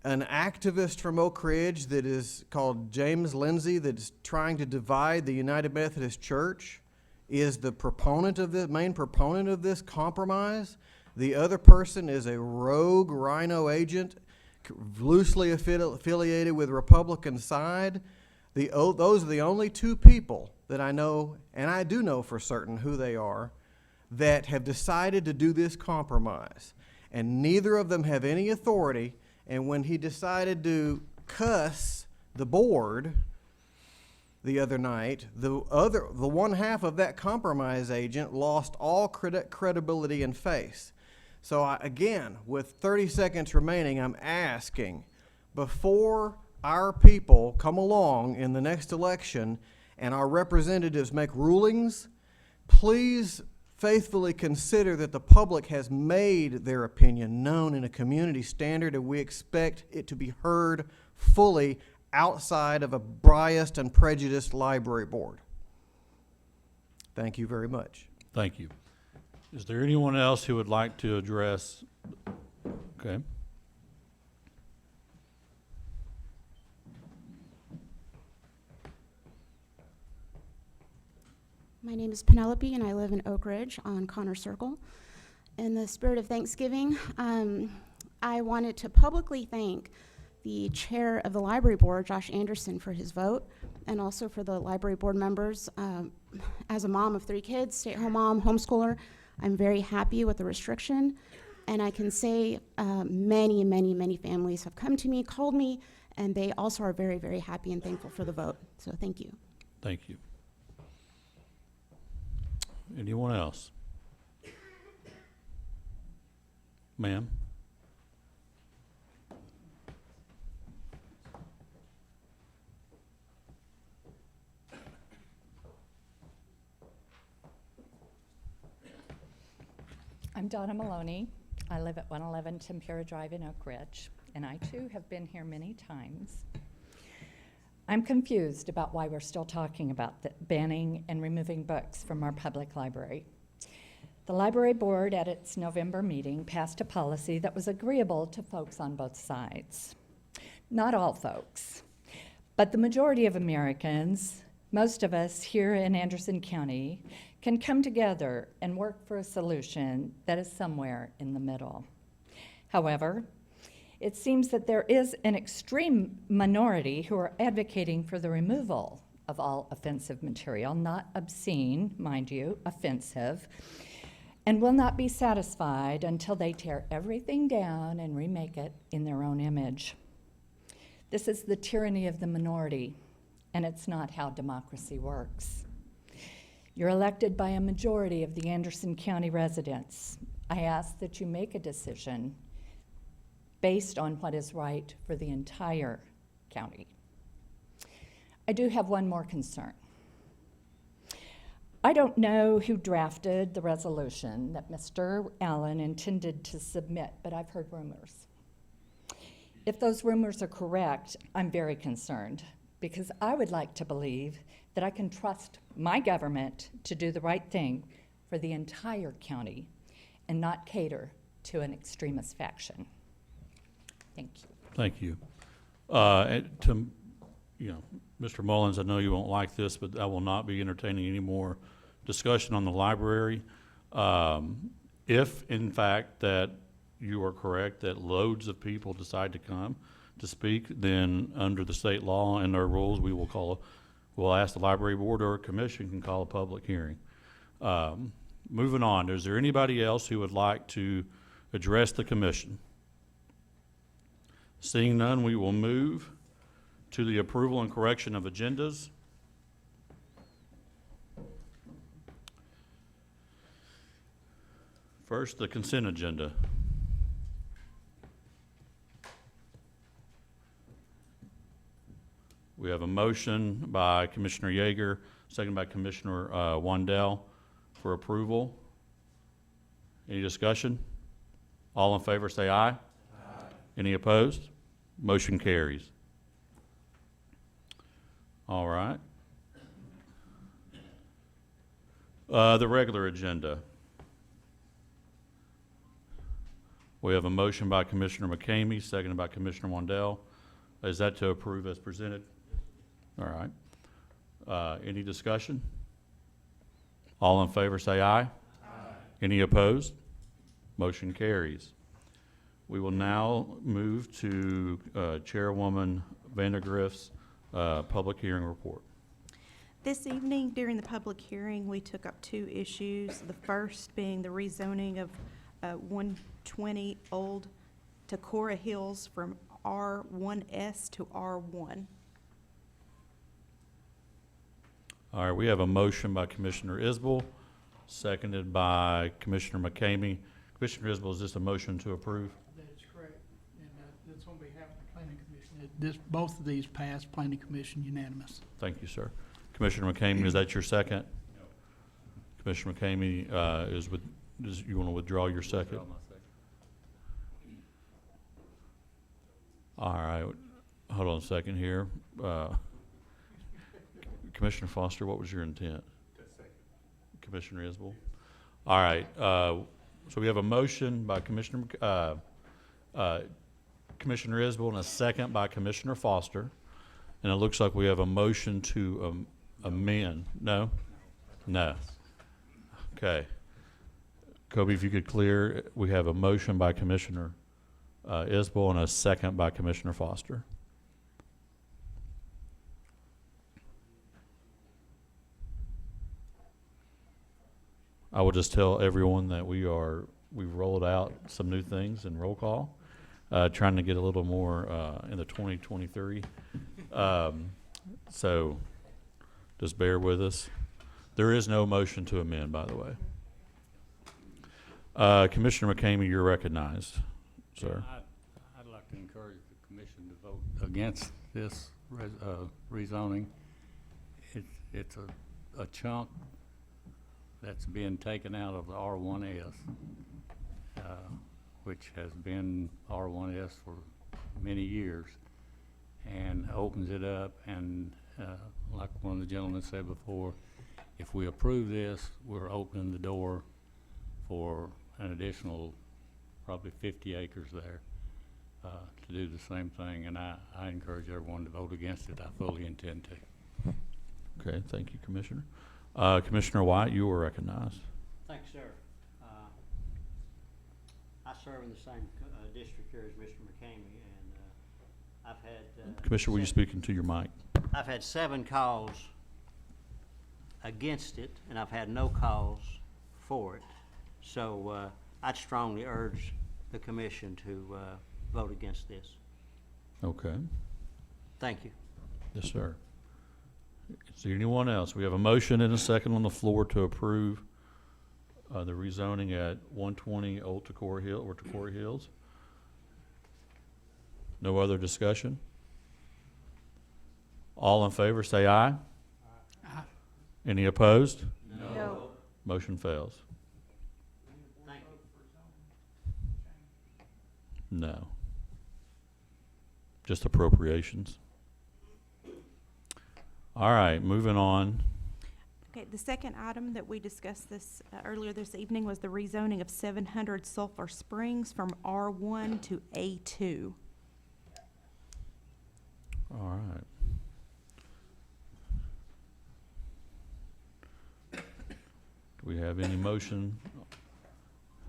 an activist from Oak Ridge that is called James Lindsay, that's trying to divide the United Methodist Church, is the proponent of this, main proponent of this compromise. The other person is a rogue rhino agent, loosely affiliated with the Republican side. Those are the only 2 people that I know, and I do know for certain who they are, that have decided to do this compromise. And neither of them have any authority. And when he decided to cuss the board the other night, the one half of that compromise agent lost all credibility and face. So again, with 30 seconds remaining, I'm asking, before our people come along in the next election and our representatives make rulings, please faithfully consider that the public has made their opinion known in a community standard, and we expect it to be heard fully outside of a biased and prejudiced library board. Thank you very much. Thank you. Is there anyone else who would like to address? Okay. My name is Penelope, and I live in Oak Ridge on Connor Circle. In the spirit of Thanksgiving, I wanted to publicly thank the chair of the library board, Josh Anderson, for his vote, and also for the library board members. As a mom of 3 kids, stay-at-home mom, homeschooler, I'm very happy with the restriction, and I can say many, many, many families have come to me, called me, and they also are very, very happy and thankful for the vote. So thank you. Thank you. Anyone else? Ma'am? I'm Donna Maloney. I live at 111 Tempura Drive in Oak Ridge, and I too have been here many times. I'm confused about why we're still talking about banning and removing books from our public library. The library board at its November meeting passed a policy that was agreeable to folks on both sides. Not all folks, but the majority of Americans, most of us here in Anderson County, can come together and work for a solution that is somewhere in the middle. However, it seems that there is an extreme minority who are advocating for the removal of all offensive material, not obscene, mind you, offensive, and will not be satisfied until they tear everything down and remake it in their own image. This is the tyranny of the minority, and it's not how democracy works. You're elected by a majority of the Anderson County residents. I ask that you make a decision based on what is right for the entire county. I do have one more concern. I don't know who drafted the resolution that Mr. Allen intended to submit, but I've heard rumors. If those rumors are correct, I'm very concerned, because I would like to believe that I can trust my government to do the right thing for the entire county and not cater to an extremist faction. Thank you. Thank you. Mr. Mullins, I know you won't like this, but I will not be entertaining any more discussion on the library. If, in fact, that you are correct that loads of people decide to come to speak, then under the state law and our rules, we'll ask the library board or commission can call a public hearing. Moving on, is there anybody else who would like to address the commission? Seeing none, we will move to the approval and correction of agendas. First, the consent agenda. We have a motion by Commissioner Yeager, second by Commissioner Wandell for approval. Any discussion? All in favor say aye. Aye. Any opposed? Motion carries. All right. The regular agenda. We have a motion by Commissioner McCamey, seconded by Commissioner Wandell. Is that to approve as presented? All right. Any discussion? All in favor say aye. Aye. Any opposed? Motion carries. We will now move to Chairwoman Vandergrift's public hearing report. This evening, during the public hearing, we took up two issues. The first being the rezoning of 120 Old Takora Hills from R1S to R1. All right, we have a motion by Commissioner Isbell, seconded by Commissioner McCamey. Commissioner Isbell, is this a motion to approve? That is correct, and that's on behalf of the Planning Commission. Both of these passed Planning Commission unanimous. Thank you, sir. Commissioner McCamey, is that your second? No. Commissioner McCamey, you want to withdraw your second? Withdraw my second. All right, hold on a second here. Commissioner Foster, what was your intent? Commissioner Isbell? All right, so we have a motion by Commissioner Isbell and a second by Commissioner Foster. And it looks like we have a motion to amend. No? No. Okay. Kobe, if you could clear, we have a motion by Commissioner Isbell and a second by Commissioner Foster. I will just tell everyone that we've rolled out some new things in roll call, trying to get a little more in the 2023. So just bear with us. There is no motion to amend, by the way. Commissioner McCamey, you're recognized, sir. I'd like to encourage the commission to vote against this rezoning. It's a chunk that's being taken out of the R1S, which has been R1S for many years, and opens it up. And like one of the gentlemen said before, if we approve this, we're opening the door for an additional probably 50 acres there to do the same thing. And I encourage everyone to vote against it. I fully intend to. Okay, thank you, Commissioner. Commissioner White, you were recognized. Thanks, sir. I serve in the same district here as Mr. McCamey, and I've had... Commissioner, will you speak into your mic? I've had 7 calls against it, and I've had no calls for it. So I'd strongly urge the commission to vote against this. Okay. Thank you. Yes, sir. Is there anyone else? We have a motion and a second on the floor to approve the rezoning at 120 Old Tacora Hill, or Tacora Hills. No other discussion? All in favor, say aye. Aye. Any opposed? No. Motion fails. Thank you. No. Just appropriations. All right, moving on. Okay, the second item that we discussed this earlier this evening was the rezoning of 700 Sulphur Springs from R1 to A2. All right. Do we have any motion?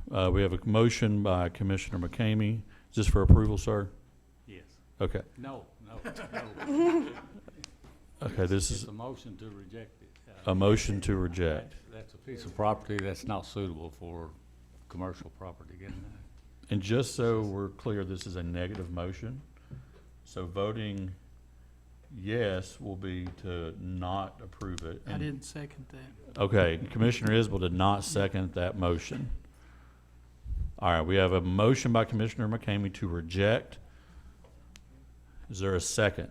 We have a motion by Commissioner McCamey. Is this for approval, sir? Yes. Okay. No, no. Okay, this It's is a motion to reject it. a motion to reject. That's a piece of property that's not suitable for commercial property getting that. And just so we're clear, this is a negative motion. So voting yes will be to not approve it. I And- didn't second that. Okay, Commissioner Isbell did not second that motion. All right, we have a motion by Commissioner McCamey to reject. Is there a second?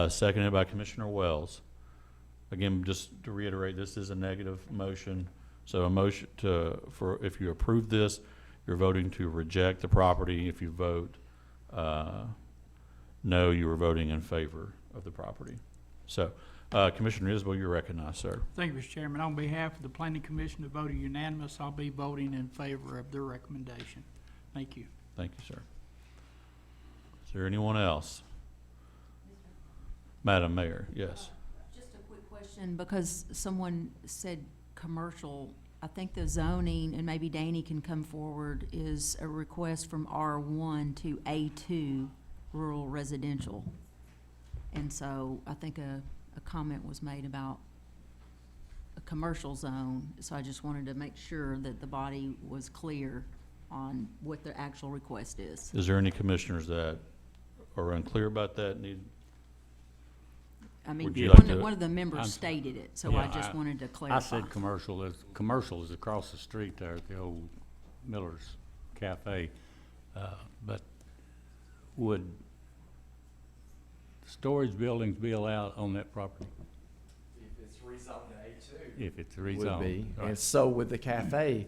Seconded by Commissioner Wells. Again, just to reiterate, this is a negative motion. So a motion if you approve this, you're voting to reject the property. If you vote no, you are voting in favor of the property. So, Commissioner Isbell, you're recognized, sir. Thank you, Mr. Chairman. On behalf of the planning commission, that voted unanimous, I'll be voting in favor of their recommendation. Thank you. Thank you, sir. Is there anyone else? Madam Mayor, yes. Just a quick question, because someone said commercial. I think the zoning, and maybe Danny can come forward, is a request from R1 to A2, rural residential. And so I think a comment was made about a commercial zone. So I just wanted to make sure that the body was clear on what the actual request is. Is there any commissioners that are unclear about that? I mean, Would you like to- one of the members stated it, so I just wanted to clarify. I said commercial is across the street there at the old Miller's Cafe. But would storage buildings be allowed on that property? If it's rezoned to A2. If it's Would rezoned. be, Right. and so would the cafe.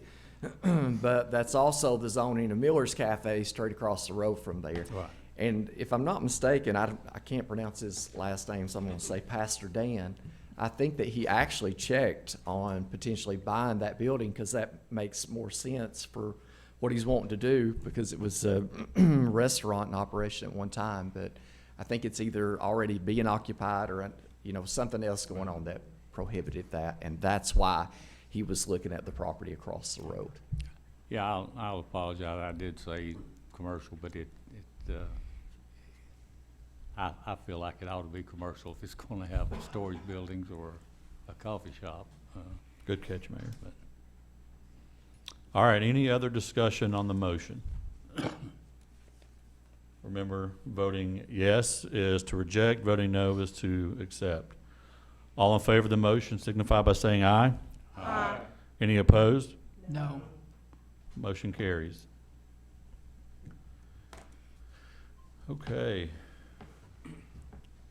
But that's also the zoning of Miller's Cafe straight across the road from there. Right. And if I'm not mistaken, I can't pronounce his last name, so I'm gonna say Pastor Dan. I think that he actually checked on potentially buying that building, because that makes more sense for what he's wanting to do, because it was a restaurant in operation at one time. But I think it's either already being occupied or, something else going on that prohibited that. And that's why he was looking at the property across the road. Yeah, I'll apologize. I did say commercial, but I feel like it ought to be commercial if it's gonna have storage buildings or a coffee shop. Good catch, Mayor. All right, any other discussion on the motion? Remember, voting yes is to reject, voting no is to accept. All in favor of the motion signify by saying aye. Aye. Any opposed? No. Motion carries. Okay.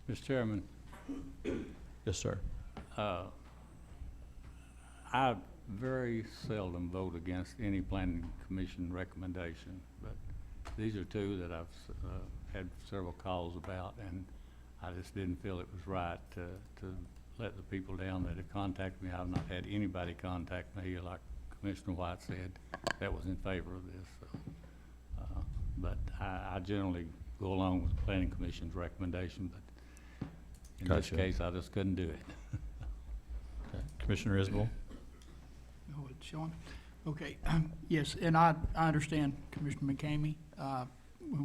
Mr. Chairman, Yes, sir. I very seldom vote against any planning commission recommendation, but these are two that I've had several calls about, and I just didn't feel it was right to let the people down that have contacted me. I've not had anybody contact me, like Commissioner White said, that was in favor of this. So, but I generally go along with the planning commission's recommendation, but in this Gotcha. case, I just couldn't do it. Okay. Commissioner Isbell? Go ahead, Sean. Okay, yes, and I understand Commissioner McCamey.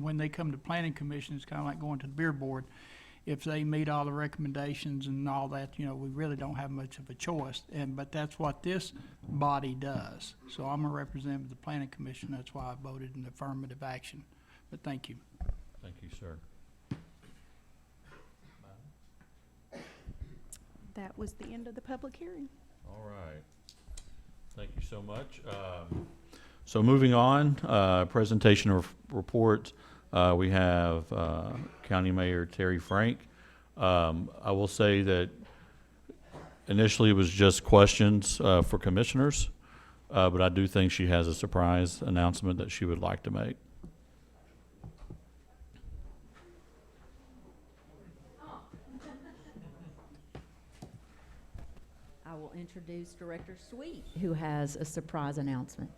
When they come to planning commission, it's kind of like going to the beer board. if they meet all the recommendations and all that, we really don't have much of a choice. But that's what this body does. So I'm a representative of the Planning Commission. That's why I voted in affirmative action. But thank you. Thank you, sir. That was the end of the public hearing. All right. Thank you so much. So moving on, presentation of report. We have County Mayor Terry Frank. I will say that initially it was just questions for commissioners, but I do think she has a surprise announcement that she would like to make. I will introduce Director Sweet, who has a surprise announcement.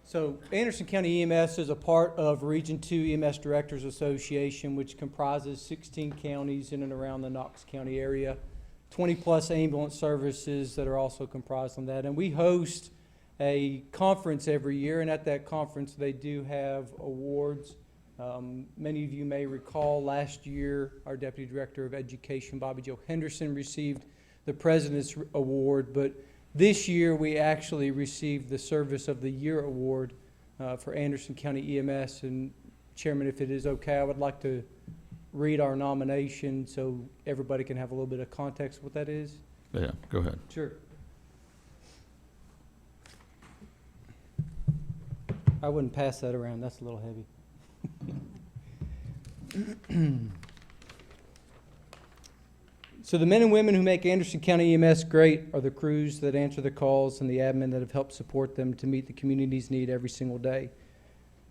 So Anderson County EMS is a part of Region 2 EMS Directors Association, which comprises 16 counties in and around the Knox County area, 20-plus ambulance services that are also comprised on that. And we host a conference every year, and at that conference they do have awards. Many of you may recall last year our Deputy Director of Education, Bobby Joe Henderson, received the President's Award, but this year we actually received the Service of the Year Award for Anderson County EMS. And Chairman, if it is okay, I would like to read our nomination so everybody can have a little bit of context what that is. Yeah, go ahead. Sure. I wouldn't pass that around, that's a little heavy. So the men and women who make Anderson County EMS great are the crews that answer the calls and the admin that have helped support them to meet the community's need every single day.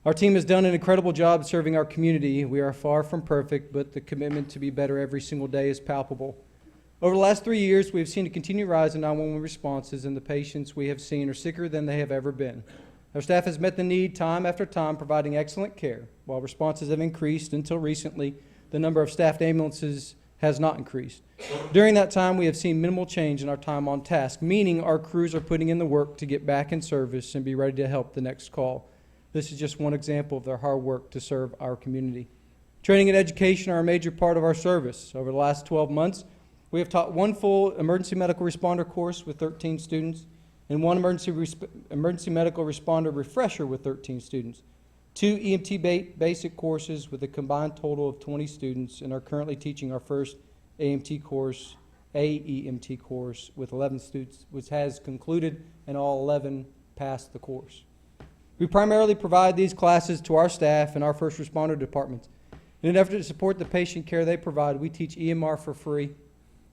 Our team has done an incredible job serving our community. We are far from perfect, but the commitment to be better every single day is palpable. Over the last 3 years, we have seen a continued rise in 911 responses, and the patients we have seen are sicker than they have ever been. Our staff has met the need time after time, providing excellent care. While responses have increased until recently, the number of staffed ambulances has not increased. During that time, we have seen minimal change in our time on task, meaning our crews are putting in the work to get back in service and be ready to help the next call. This is just one example of their hard work to serve our community. Training and education are a major part of our service. Over the last 12 months, we have taught one full emergency medical responder course with 13 students and one emergency medical responder refresher with 13 students, 2 EMT basic courses with a combined total of 20 students, and are currently teaching our first AEMT course with 11 students, which has concluded, and all 11 passed the course. We primarily provide these classes to our staff and our first responder departments. In an effort to support the patient care they provide, we teach EMR for free,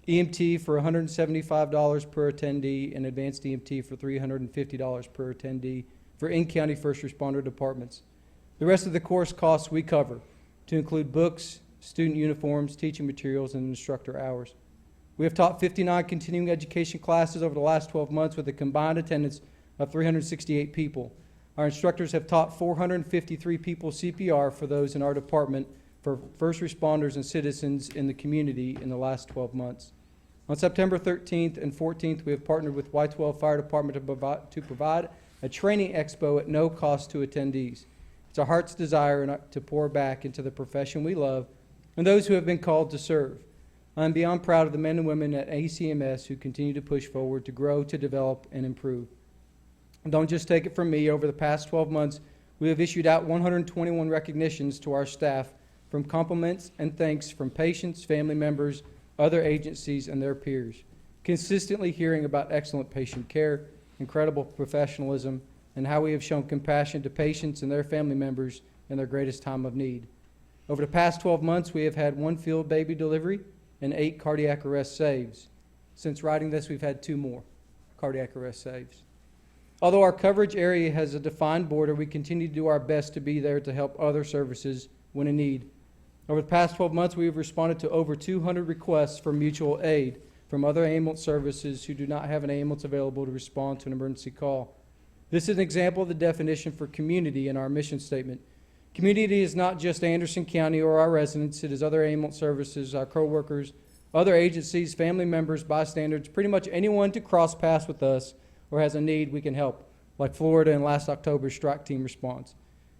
EMT for $175 per attendee, and advanced EMT for $350 per attendee for in-county first responder departments. The rest of the course costs we cover, to include books, student uniforms, teaching materials, and instructor hours. We have taught 59 continuing education classes over the last 12 months with a combined attendance of 368 people. Our instructors have taught 453 people CPR for those in our department for first responders and citizens in the community in the last 12 months. On September 13th and 14th, we have partnered with Y-12 Fire Department to provide a training expo at no cost to attendees. It's our heart's desire to pour back into the profession we love and those who have been called to serve. I'm beyond proud of the men and women at ACMS who continue to push forward to grow, to develop, and improve. And don't just take it from me. Over the past 12 months, we have issued out 121 recognitions to our staff from compliments and thanks from patients, family members, other agencies, and their peers, consistently hearing about excellent patient care, incredible professionalism, and how we have shown compassion to patients and their family members in their greatest time of need. Over the past 12 months, we have had 1 field baby delivery and 8 cardiac arrest saves. Since writing this, we've had 2 more cardiac arrest saves. Although our coverage area has a defined border, we continue to do our best to be there to help other services when in need. Over the past 12 months, we have responded to over 200 requests for mutual aid from other ambulance services who do not have an ambulance available to respond to an emergency call. This is an example of the definition for community in our mission statement. Community is not just Anderson County or our residents. It is other ambulance services, our co-workers, other agencies, family members, bystanders, pretty much anyone to cross paths with us or has a need we can help, like Florida and last October's strike team response.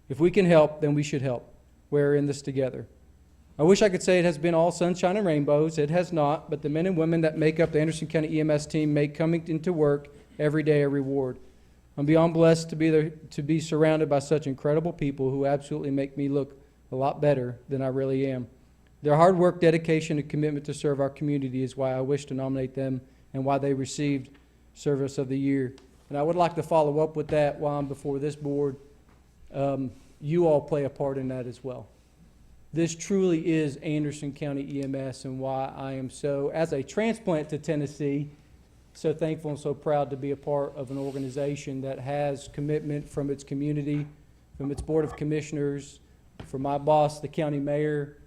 If we can help, then we should help. We're in this together. I wish I could say it has been all sunshine and rainbows. It has not, but the men and women that make up the Anderson County EMS team make coming into work every day a reward. I'm beyond blessed to be surrounded by such incredible people who absolutely make me look a lot better than I really am. Their hard work, dedication, and commitment to serve our community is why I wish to nominate them and why they received Service of the Year. And I would like to follow up with that while I'm before this board. You all play a part in that as well. This truly is Anderson County EMS, and why I am so, as a transplant to Tennessee, so thankful and so proud to be a part of an organization that has commitment from its community, from its Board of Commissioners, from my boss, the county mayor,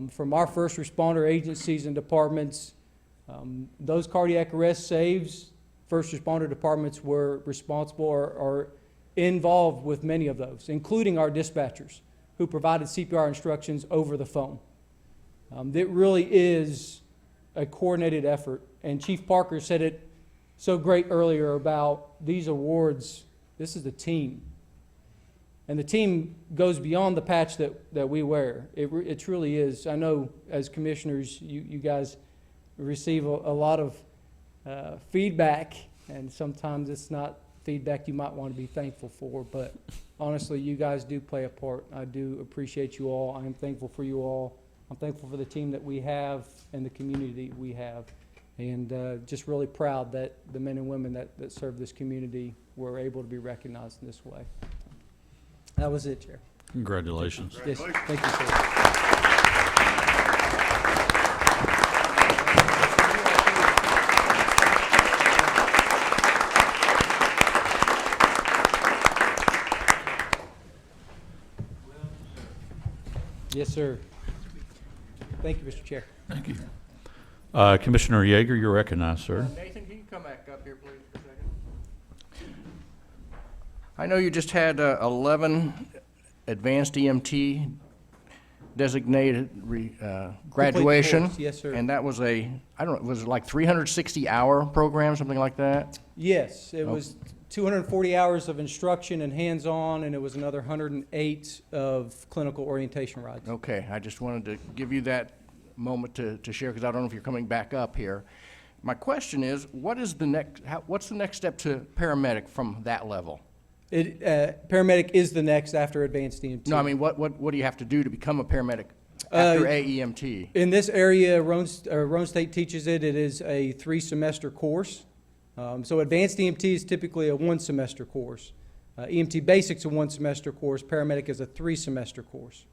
from our first responder agencies and departments. Those cardiac arrest saves, first responder departments were responsible or involved with many of those, including our dispatchers, who provided CPR instructions over the phone. It really is a coordinated effort, and Chief Parker said it so great earlier about these awards. This is a team, and the team goes beyond the patch that we wear. It truly is. I know as commissioners, you guys receive a lot of feedback, and sometimes it's not feedback you might want to be thankful for, but honestly, you guys do play a part. I do appreciate you all. I am thankful for you all. I'm thankful for the team that we have and the community we have, and just really proud that the men and women that serve this community were able to be recognized in this way. That was it, Chair. Congratulations. Yes, thank you, sir. Yes, sir. Thank you, Mr. Chair. Thank you. Commissioner Yeager, you're recognized, sir. Nathan, can you come back up here, please, for a second? I know you just had 11 advanced EMT designated graduation. Course. Yes, sir. And that was I don't know, was it like 360-hour program, something like that? Yes, it was 240 hours of instruction and hands-on, and it was another 108 of clinical orientation rides. Okay, I just wanted to give you that moment to share, because I don't know if you're coming back up here. My question is, what's the next step to paramedic from that level? Paramedic is the next after advanced EMT. No, I mean, what do you have to do to become a paramedic after AEMT? In this area, Roane State teaches it. It is a 3-semester course. So advanced EMT is typically a 1-semester course. EMT Basics a 1-semester course. Paramedic is a 3-semester course.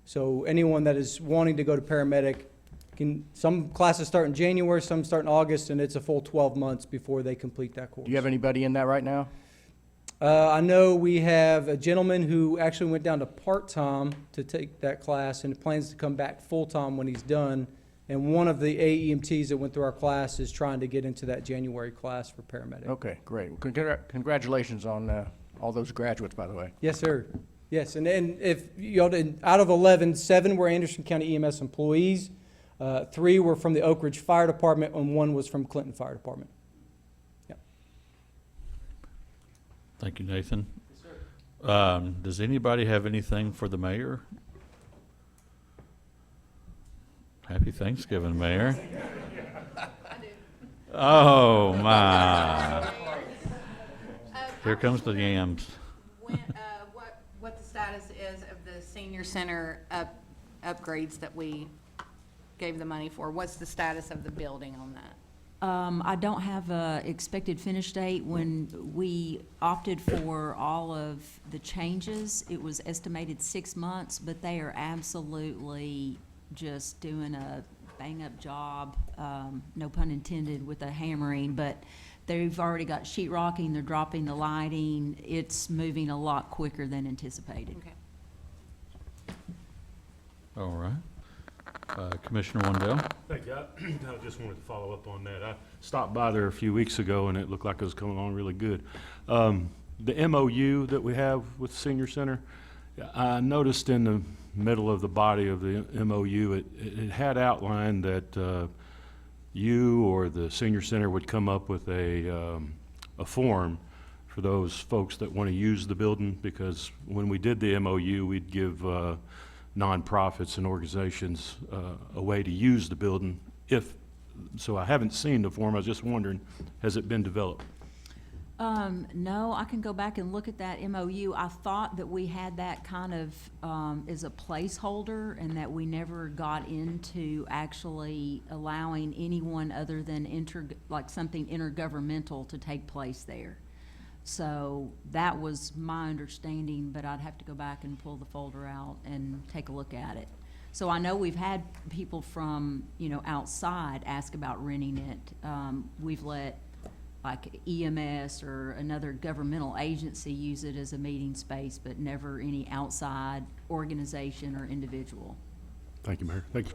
So anyone that is wanting to go to paramedic some classes start in January, some start in August, and it's a full 12 months before they complete that course. Do you have anybody in that right now? I know we have a gentleman who actually went down to part-time to take that class and plans to come back full-time when he's done. And one of the AEMTs that went through our class is trying to get into that January class for paramedic. Okay, great. Well, congratulations on all those graduates, by the way. Yes, sir. Yes, and then if out of 11, 7 were Anderson County EMS employees, 3 were from the Oak Ridge Fire Department, and 1 was from Clinton Fire Department. Yeah. Thank you, Nathan. Yes, sir. Does anybody have anything for the mayor? Happy Thanksgiving, Mayor. Oh, my. Here comes the yams. What the status is of the senior center upgrades that we gave the money for? What's the status of the building on that? I don't have a expected finish date. When we opted for all of the changes, it was estimated 6 months, but they are absolutely just doing a bang-up job, no pun intended, with the hammering, but they've already got sheetrocking, they're dropping the lighting. It's moving a lot quicker than anticipated. Okay. All right. Commissioner Wendell? Thank you. I just wanted to follow up on that. I stopped by there a few weeks ago, and it looked like it was coming along really good. The MOU that we have with the Senior Center, I noticed in the middle of the body of the MOU, it had outlined that you or the Senior Center would come up with a form for those folks that want to use the building, because when we did the MOU, we'd give nonprofits and organizations a way to use the building so I haven't seen the form. I was just wondering, has it been developed? No, I can go back and look at that MOU. I thought that we had that kind of as a placeholder and that we never got into actually allowing anyone other than like something intergovernmental to take place there. So that was my understanding, but I'd have to go back and pull the folder out and take a look at it. So I know we've had people from, outside ask about renting it. We've let like EMS or another governmental agency use it as a meeting space, but never any outside organization or individual. Thank you, Mayor. Thank you.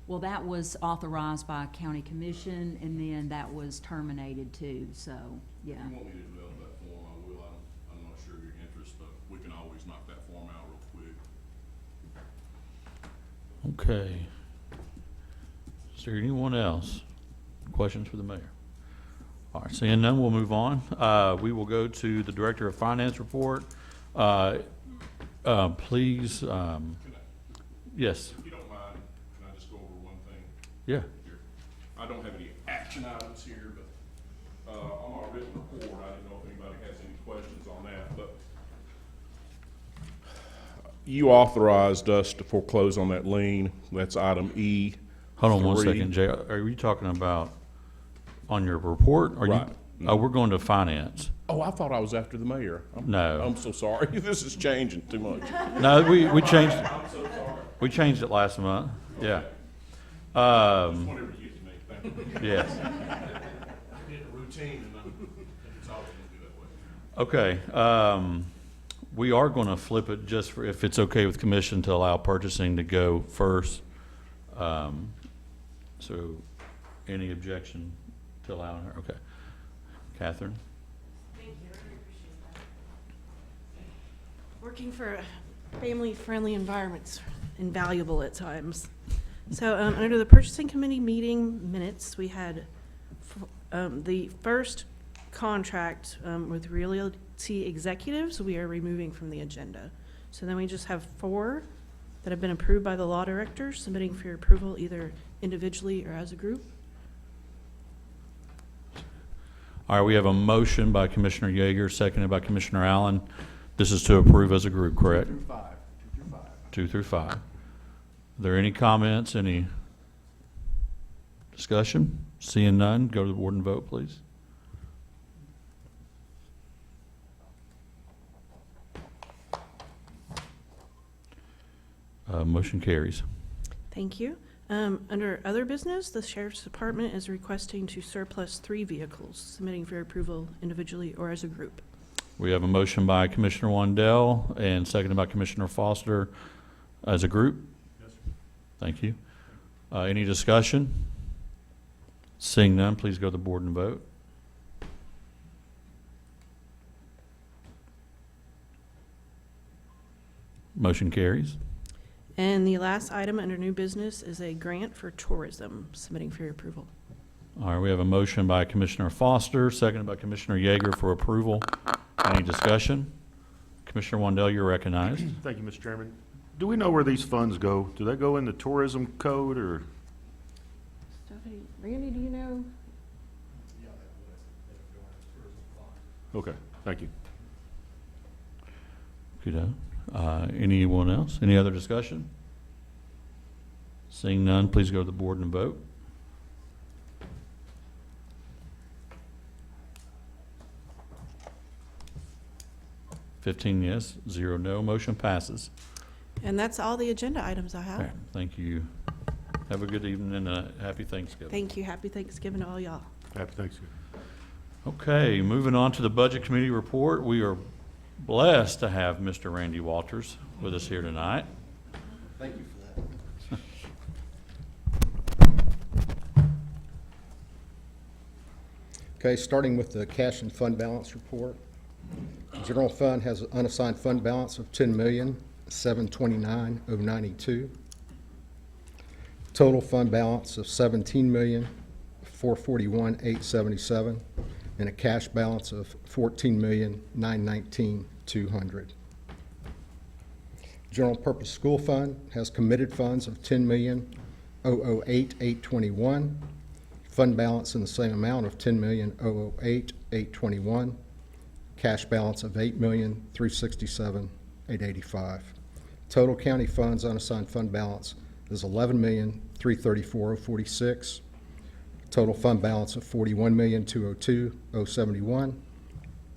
Well, that was authorized by county commission, and then that was terminated too, so, yeah. If you want me to develop that form, I will. I'm not sure of your interest, but we can always knock that form out real quick. Okay. Is there anyone else? Questions for the mayor? All right, seeing none, we'll move on. We will go to the Director of Finance report. Please, yes. If you don't mind, can I just go over one thing? Yeah. Here. I don't have any action items here, but on my written report, I didn't know if anybody has any questions on that, but you authorized us to foreclose on that lien. That's item E. Hold on 1 second, Jay. Are you talking about on your report? Right. Oh, we're going to finance. Oh, I thought I was after the mayor. No. I'm so sorry. This is changing too much. No, we changed it. I'm so sorry. We changed it last month. Yeah. Just whenever you get to me, thank you. Yes. I get a routine and it's always going to be that way. Okay. We are going to flip it just for, if it's okay with commission, to allow purchasing to go first. So any objection to allowing her? Okay. Catherine? Thank you, I really appreciate that. Working for family-friendly environments, invaluable at times. So under the purchasing committee meeting minutes, we had the first contract with Realty Executives we are removing from the agenda. So then we just have 4 that have been approved by the law director, submitting for your approval either individually or as a group. All right, we have a motion by Commissioner Yeager, seconded by Commissioner Allen. This is to approve as a group, correct? 2 through 5. 2 through 5. Are there any comments, any discussion? Seeing none, go to the board and vote, please. Motion carries. Thank you. Under other business, the Sheriff's Department is requesting to surplus 3 vehicles, submitting for approval individually or as a group. We have a motion by Commissioner Wandell and seconded by Commissioner Foster as a group. Yes, sir. Thank you. Any discussion? Seeing none, please go to the board and vote. Motion carries. And the last item under new business is a grant for tourism, submitting for your approval. All right, we have a motion by Commissioner Foster, seconded by Commissioner Yeager for approval. Any discussion? Commissioner Wandell, you're recognized. Thank you, Mr. Chairman. Do we know where these funds go? Do they go in the tourism code or? Stephanie, Randy, do you know? Okay, thank you. Good. Anyone else? Any other discussion? Seeing none, please go to the board and vote. Yes, 0 no. Motion passes. And that's all the agenda items I have. Okay, thank you. Have a good evening and a happy Thanksgiving. Thank you. Happy Thanksgiving to all y'all. Happy Thanksgiving. Okay, moving on to the Budget Committee report. We are blessed to have Mr. Randy Walters with us here tonight. Thank you for that. Okay, starting with the cash and fund balance report. The general fund has an unassigned fund balance of $10,729,092. Total fund balance of $17,441,877, and a cash balance of $14,919,200. General Purpose School Fund has committed funds of $10,008,821. Fund balance in the same amount of $10,008,821. Cash balance of $8,367,885. Total county funds unassigned fund balance is $11,334,046. Total fund balance of $41,202,071,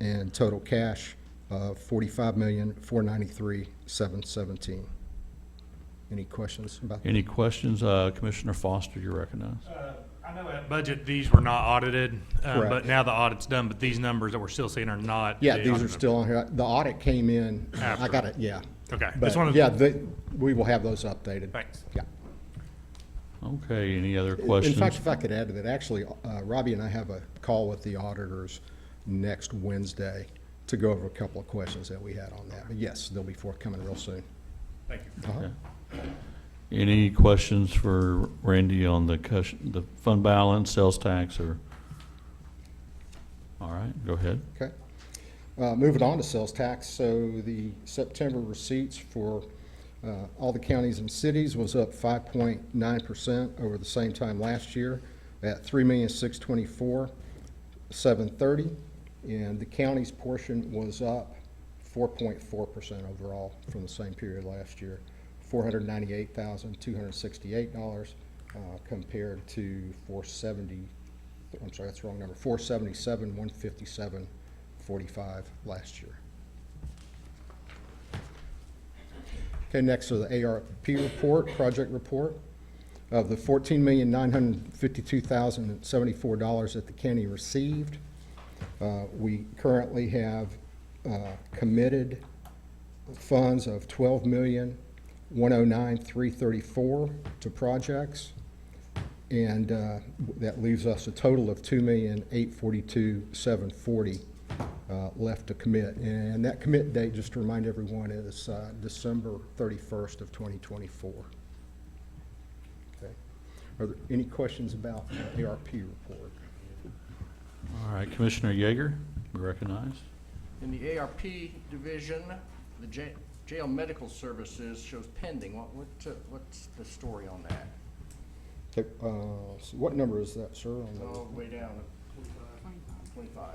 and total cash of $45,493,717. Any questions about that? Any questions? Commissioner Foster, you're recognized. I know at budget, these were not audited, Correct. but now the audit's done, but these numbers that we're still seeing are not. Yeah, the these are audited still on here. The audit came in, I After. got it, yeah. Okay. But, Just wanted to- yeah, we will have those updated. Thanks. Yeah. Okay, any other questions? In fact, if I could add to that, actually, Robbie and I have a call with the auditors next Wednesday to go over a couple of questions that we had on that. But yes, they'll be forthcoming real soon. Thank you. Uh-huh. Any questions for Randy on the fund balance, sales tax, or? All right, go ahead. Okay. Moving on to sales tax. So the September receipts for all the counties and cities was up 5.9% over the same time last year at $3,624,730, and the county's portion was up 4.4% overall from the same period last year, $498,268 compared to $477,157.45 last year. Okay, next are the ARP report, project report. Of the $14,952,074 that the county received, we currently have committed funds of $12,109,334 to projects, and that leaves us a total of $2,842,740 left to commit. And that commit date, just to remind everyone, is December 31st of 2024. Okay. Are there any questions about the ARP report? All right, Commissioner Yeager, you're recognized. In the ARP division, the jail medical services shows pending. What's the story on that? Okay, so what number is that, sir? On the- Oh, way down at 25.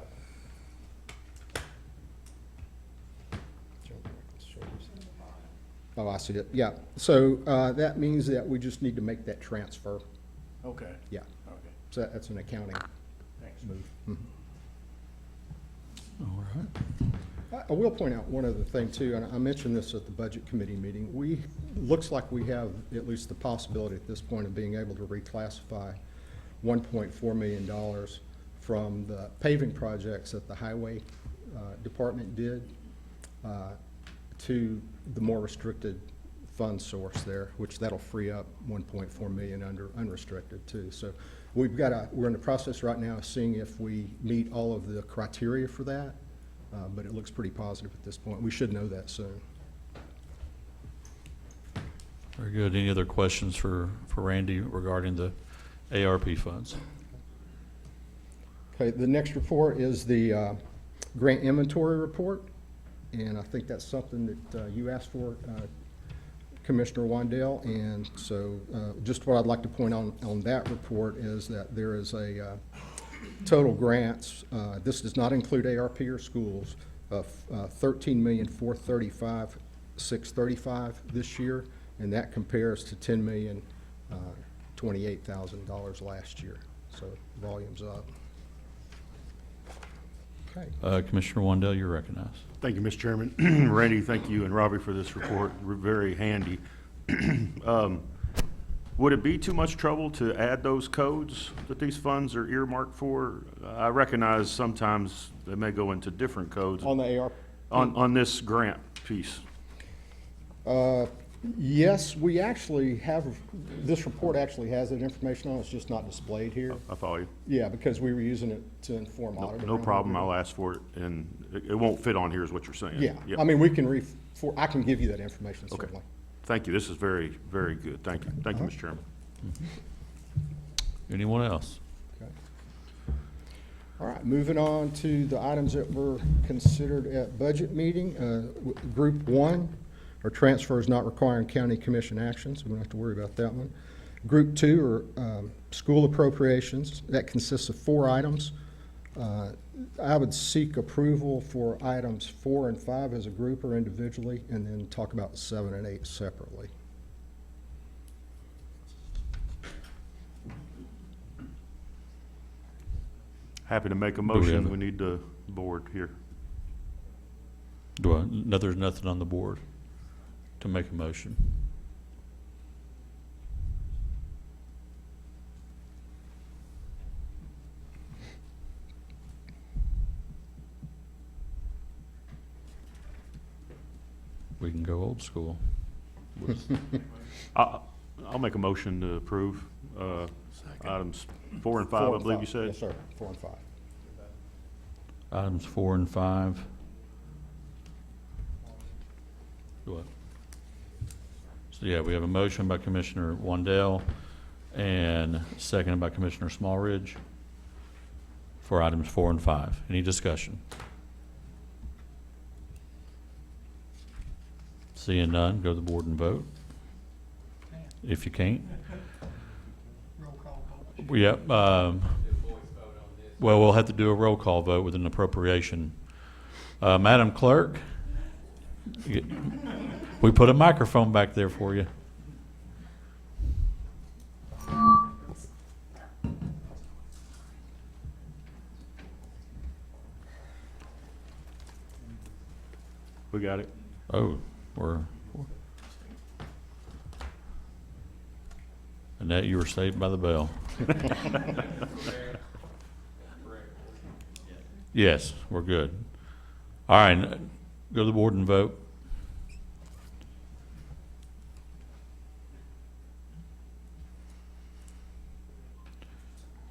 Oh, I see it. Yeah. So that means that we just need to make that transfer. Okay. Yeah. Okay. So that's an accounting Thanks. move. All right. I will point out one other thing too, and I mentioned this at the budget committee meeting. Looks like we have at least the possibility at this point of being able to reclassify $1.4 million from the paving projects that the highway department did to the more restricted fund source there, which that'll free up $1.4 million under unrestricted too. So we're in the process right now of seeing if we meet all of the criteria for that, but it looks pretty positive at this point. We should know that soon. Very good. Any other questions for Randy regarding the ARP funds? Okay, the next report is the grant inventory report, and I think that's something that you asked for, Commissioner Wandell, and so just what I'd like to point on that report is that there is a total grants, this does not include ARP or schools, of $13,435,635 this year, and that compares to $10,028,000 last year, so volume's up. Okay. Commissioner Wandell, you're recognized. Thank you, Mr. Chairman. Randy, thank you, and Robbie for this report. Very handy. Would it be too much trouble to add those codes that these funds are earmarked for? I recognize sometimes they may go into different codes. On the ARP? On this grant piece. Yes, we actually have, this report actually has that information on it, it's just not displayed here. I follow you. Yeah, because we were using it to inform auditors. No problem, I'll ask for it, and it won't fit on here is what you're saying. Yeah, I mean, we can I can give you that information Okay. certainly. Thank you, this is very, very good. Thank you. Thank you, Mr. Chairman. Anyone else? Okay. All right, moving on to the items that were considered at budget meeting. Group 1 are transfers not requiring county commission action, so we don't have to worry about that one. Group 2 are school appropriations. That consists of 4 items. I would seek approval for items 4 and 5 as a group or individually, and then talk about 7 and 8 separately. Happy to make a we have motion. a- We need the board here. No, there's nothing on the board to make a motion. We can go old school. I'll make a motion to approve items 4 and 5, I believe you said. Yes, sir, 4 and 5. Items 4 and 5. What? So, yeah, we have a motion by Commissioner Wandell and seconded by Commissioner Smallridge for items 4 and 5. Any discussion? Seeing none, go to the board and vote. If you can't. Yep. Well, we'll have to do a roll call vote with an appropriation. Madam Clerk, we put a microphone back there for you. We got it. Oh, Annette, you were saved by the bell. Yes, we're good. All right, go to the board and vote.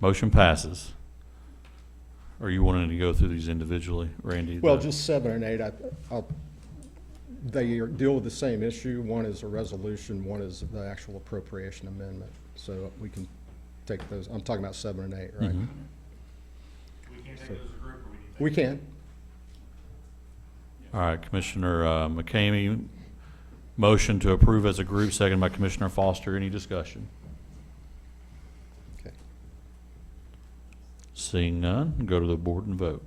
Motion passes. Are you wanting to go through these individually, Randy? Well, just 7 and 8, they deal with the same issue. One is a resolution, one is the actual appropriation amendment. So we can take those, I'm talking about 7 and 8, right? Mhm. We can't take those as a group, or we need to take We can. All right, Commissioner McCamey, motion to approve as a group, second by Commissioner Foster. Any discussion? Okay. Seeing none, go to the board and vote.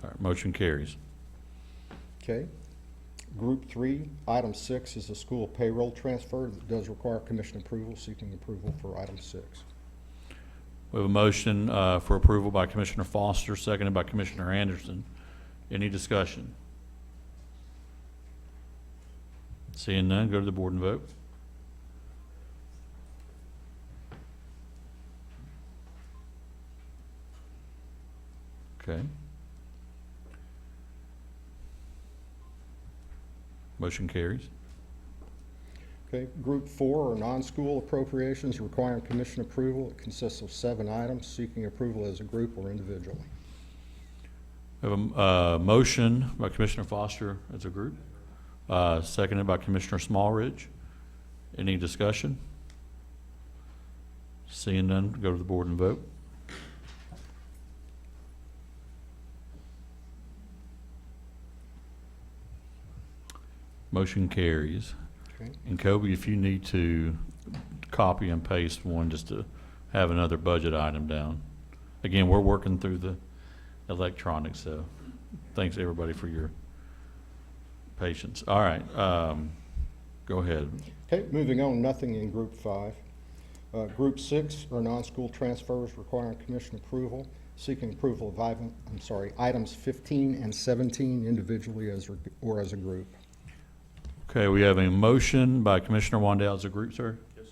All right, motion carries. Okay. Group 3, item 6 is a school payroll transfer that does require commission approval, seeking approval for item 6. We have a motion for approval by Commissioner Foster, seconded by Commissioner Anderson. Any discussion? Seeing none, go to the board and vote. Okay. Motion carries. Okay, Group 4 are non-school appropriations requiring commission approval. It consists of 7 items, seeking approval as a group or individually. We have a motion by Commissioner Foster as a group, seconded by Commissioner Smallridge. Any discussion? Seeing none, go to the board and vote. Motion carries. Okay. And Kobe, if you need to copy and paste one just to have another budget item down. Again, we're working through the electronics, so thanks everybody for your patience. All right, go ahead. Okay, moving on, nothing in Group 5. Group 6 are non-school transfers requiring commission approval, seeking approval of items 15 and 17 individually or as a group. Okay, we have a motion by Commissioner Wandell as a group, sir? Yes,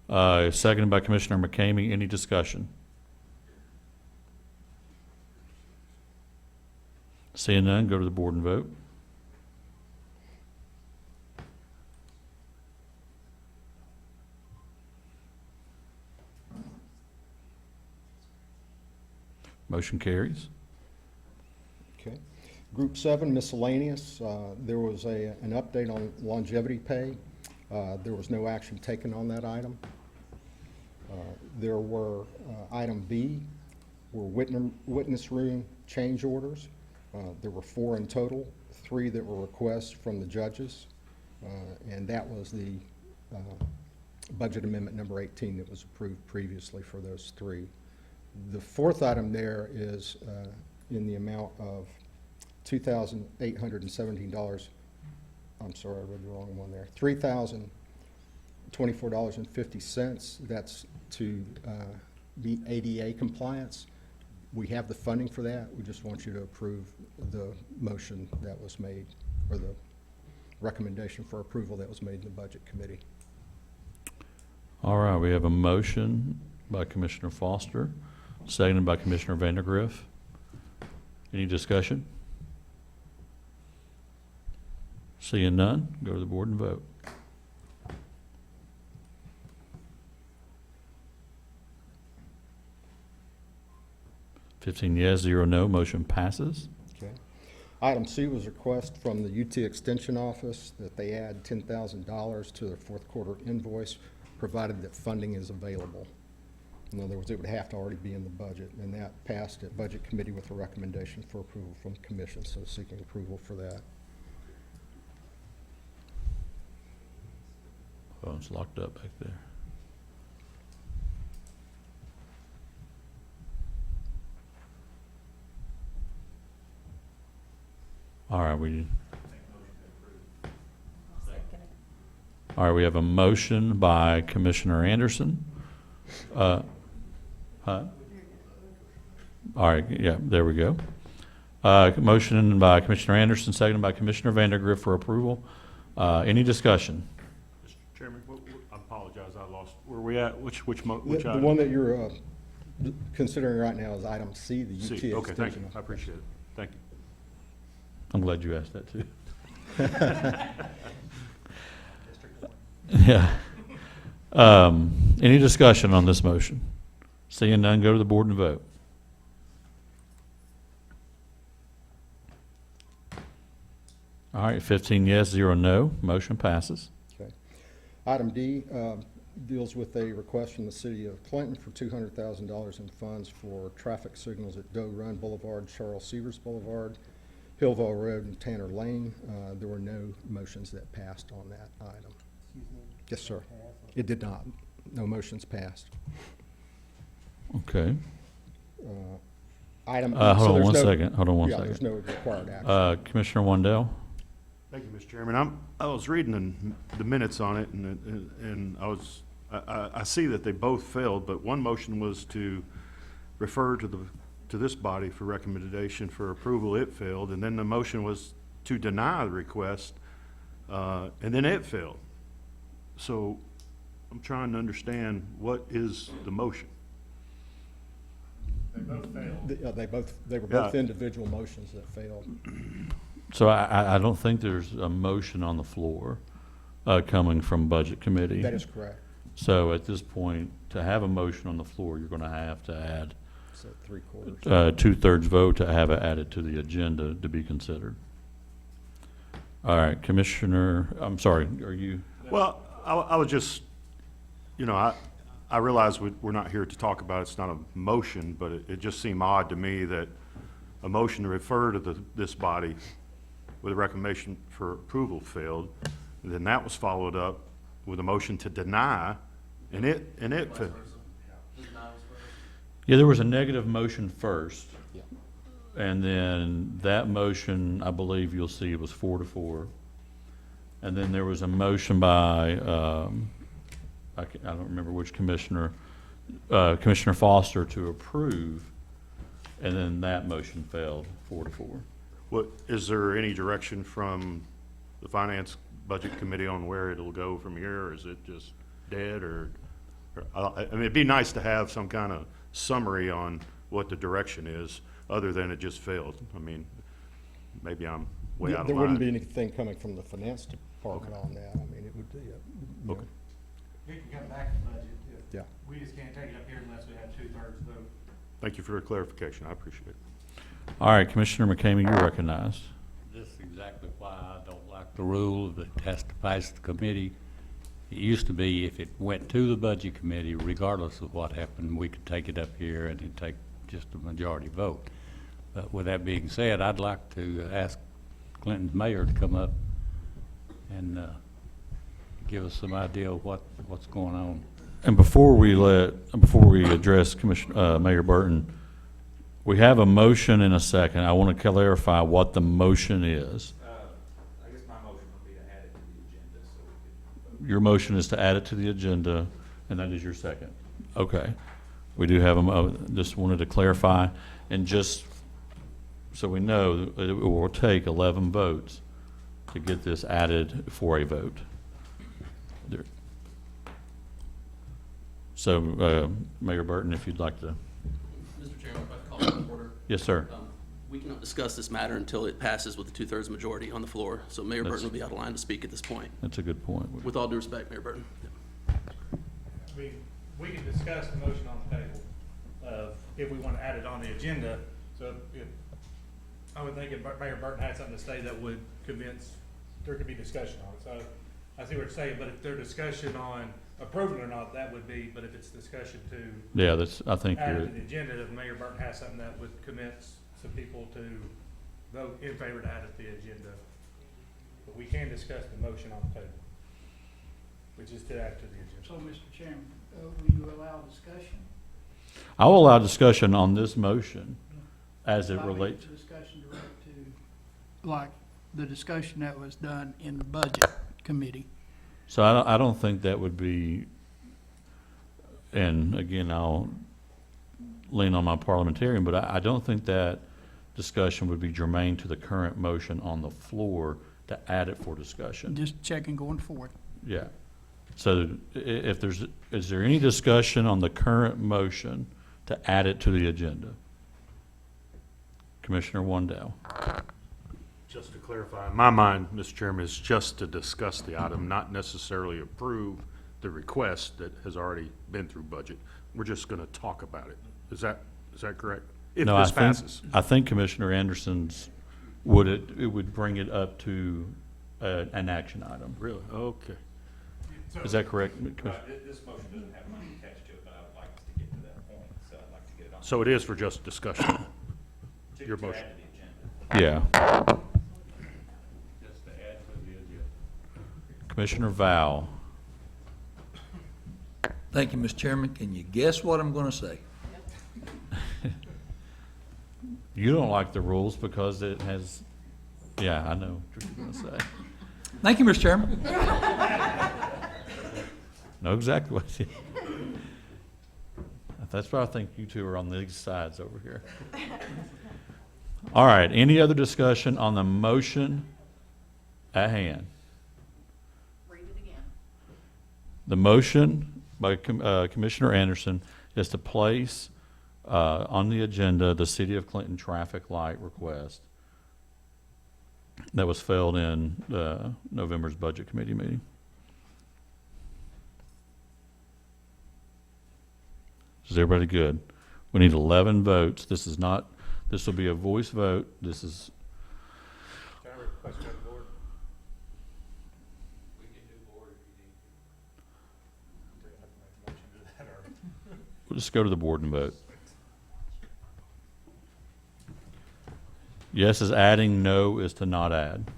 sir. Seconded by Commissioner McCamey. Any discussion? Seeing none, go to the board and vote. Motion carries. Okay. Group 7, miscellaneous. There was an update on longevity pay. There was no action taken on that item. There were item B, were witness room change orders. There were 4 in total, 3 that were requests from the judges, and that was the budget amendment number 18 that was approved previously for those 3. The 4th item there is in the amount of $2,817. I'm sorry, I read the wrong one there. $3,024.50. That's to meet ADA compliance. We have the funding for that. We just want you to approve the motion that was made, or the recommendation for approval that was made in the Budget Committee. All right, we have a motion by Commissioner Foster, seconded by Commissioner Vandergriff. Any discussion? Seeing none, go to the board and vote. (15 yes, 0 no), motion passes. Okay. Item C was a request from the UT Extension Office that they add $10,000 to their 4th quarter invoice, provided that funding is available. In other words, it would have to already be in the budget, and that passed at Budget Committee with a recommendation for approval from the Commission, so seeking approval for that. Oh, it's locked up back there. All right, we have a motion by Commissioner Anderson. Huh? All right, yeah, there we go. Motion by Commissioner Anderson, seconded by Commissioner Vandergriff for approval. Any discussion? Mr. Chairman, I apologize, I lost, where are we at? Which The item? one that you're considering right now is item C, the UT C. Extension. Okay, thank you, I appreciate it, thank you. I'm glad you asked that too. Yeah. Any discussion on this motion? Seeing none, go to the board and vote. All right, 15 yes, 0 no, motion passes. Okay. Item D deals with a request from the City of Clinton for $200,000 in funds for traffic signals at Doe Run Boulevard, Charles Severs Boulevard, Hillville Road, and Tanner Lane. There were no motions that passed on that item. Yes, sir. It did not. No motions passed. Okay. Item. Hold so on one there's no- second. Hold on one yeah, second. there's no required action. Commissioner Wandell? Thank you, Mr. Chairman. I was reading the minutes on it, and I see that they both failed, but one motion was to refer to this body for recommendation for approval. It failed, and then the motion was to deny the request, and then it failed. So I'm trying to understand, what is the motion? They both failed. They were both individual motions that failed. So I don't think there's a motion on the floor coming from Budget Committee. That is correct. So at this point, to have a motion on the floor, you're going to have to add So 3/4. 2/3 vote to have it added to the agenda to be considered. All right, Commissioner, I'm sorry, are you? Well, I was just, I realize we're not here to talk about it. It's not a motion, but it just seemed odd to me that a motion to refer to this body with a recommendation for approval failed. And then that was followed up with a motion to deny, and it failed. Yeah, there was a negative motion first. Yeah. And then that motion, I believe you'll see, was 4-4. And then there was a motion by, I don't remember which commissioner, Commissioner Foster, to approve, and then that motion failed 4-4. Is there any direction from the Finance Budget Committee on where it'll go from here, or is it just dead, I mean, it'd be nice to have some kind of summary on what the direction is, other than it just failed. I mean, maybe I'm way out of line. There wouldn't be anything coming from the Finance Department on that. I mean, it would be, Okay. It can come back to budget. Yeah. We just can't take it up here unless we have 2/3 vote. Thank you for the clarification. I appreciate it. All right, Commissioner McCamey, you're recognized. This is exactly why I don't like the rule that it has to pass the committee. It used to be if it went to the Budget Committee, regardless of what happened, we could take it up here and it'd take just a majority vote. But with that being said, I'd like to ask Clinton's mayor to come up and give us some idea of what's going on. And before we address Mayor Burton, we have a motion and a second. I want to clarify what the motion is. I guess my motion would be to add it to the agenda, so we could. Your motion is to add it to the agenda, and that is your second. Okay. We do have just wanted to clarify, and just so we know, it will take 11 votes to get this added for a vote. There. So, Mayor Burton, if you'd like to. Mr. Chairman, if I call it to order. Yes, sir. We cannot discuss this matter until it passes with a 2/3 majority on the floor. So Mayor Burton will be out of line to speak at this point. That's a good point. With all due respect, Mayor Burton. We can discuss the motion on the table, if we want to add it on the agenda. So if, I would think if Mayor Burton had something to say that would convince, there could be discussion on it. So I see what you're saying, but if there's discussion on approving it or not, that would be, but if it's discussion to. Yeah, I think add you're. it to the agenda, if Mayor Burton has something that would convince some people to vote in favor to add it to the agenda. But we can discuss the motion on the table, which is to add to the agenda. So, Mr. Chairman, will you allow discussion? I will allow discussion on this motion as it I mean, relates. Discussion direct to, like, the discussion that was done in the budget committee. So I don't think that would be, and again, I'll lean on my parliamentarian, but I don't think that discussion would be germane to the current motion on the floor to add it for discussion. Just checking going forward. Yeah. So is there any discussion on the current motion to add it to the agenda? Commissioner Wandell. Just to clarify, in my mind, Mr. Chairman, is just to discuss the item, not necessarily approve the request that has already been through budget. We're just going to talk about it. Is that correct? If No, this passes. I think Commissioner Anderson's it would bring it up to an action item. Really? Okay. Is that correct, Commissioner? This motion doesn't have money attached to it, but I would like us to get to that point, so I'd like to get it on. So it is for just discussion? Your motion? Yeah. Just to add to the agenda. Commissioner Val. Thank you, Mr. Chairman. Can you guess what I'm going to say? You don't like the rules because it has, yeah, I know what you're going to say. Thank you, Mr. Chairman. Know exactly what it is. That's why I think you two are on these sides over here. All right, any other discussion on the motion at hand? Read it again. The motion by Commissioner Anderson is to place on the agenda the City of Clinton traffic light request that was filed in November's Budget Committee meeting. Is everybody good? We need 11 votes. This will be a voice vote. This is. Can I request to go to the board? We can do board if you need Do I have to make a motion to do that, or? We'll just go to the board and vote. Yes is adding, no is to not add.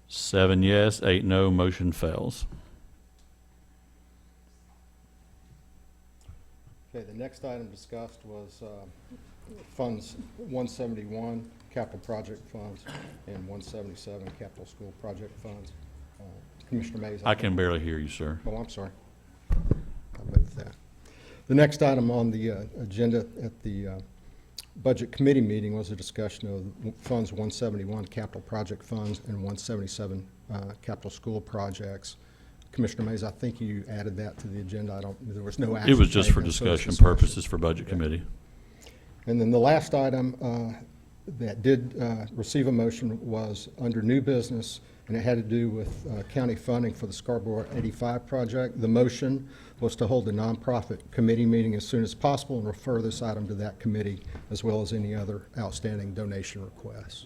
7 yes, 8 no, motion fails. Okay, the next item discussed was funds 171, capital project funds, and 177, capital school project funds. Commissioner Mays. I can barely hear you, sir. Oh, I'm sorry. I'll move that. The next item on the agenda at the Budget Committee meeting was a discussion of funds 171, capital project funds, and 177, capital school projects. Commissioner Mays, I think you added that to the agenda. There was no action. It was just for taken, so it's discussion purposes for Budget Committee. And then the last item that did receive a motion was under new business, and it had to do with county funding for the Scarborough 85 project. The motion was to hold a nonprofit committee meeting as soon as possible and refer this item to that committee, as well as any other outstanding donation requests.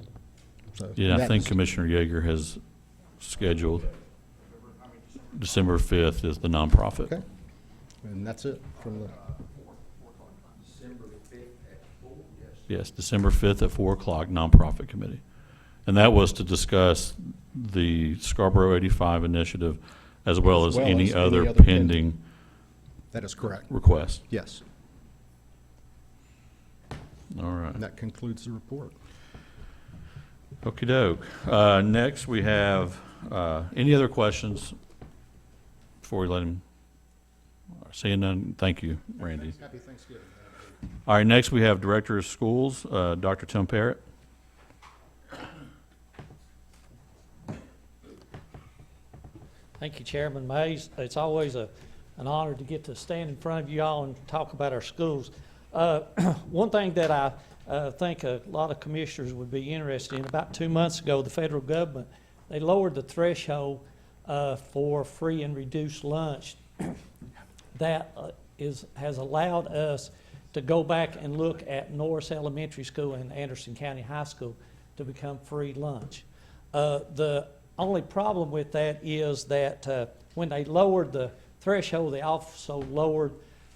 So Yeah, I that think is- Commissioner Yeager has scheduled December 5th is the nonprofit. Okay. And that's it from the, Yes, December 5th at 4 o'clock, nonprofit committee. And that was to discuss the Scarborough 85 initiative as well as any other pending that is correct. request. Yes. All right. And that concludes the report. Okey doke. Next, we have, any other questions before we let him? Seeing none, thank you, Randy. Happy Thanksgiving. All right, next we have Director of Schools, Dr. Tim Parrott. Thank you, Chairman Mays. It's always an honor to get to stand in front of you all and talk about our schools. One thing that I think a lot of commissioners would be interested in, about 2 months ago, the federal government, they lowered the threshold for free and reduced lunch. That has allowed us to go back and look at Norris Elementary School and Anderson County High School to become free lunch. The only problem with that is that when they lowered the threshold, they also lowered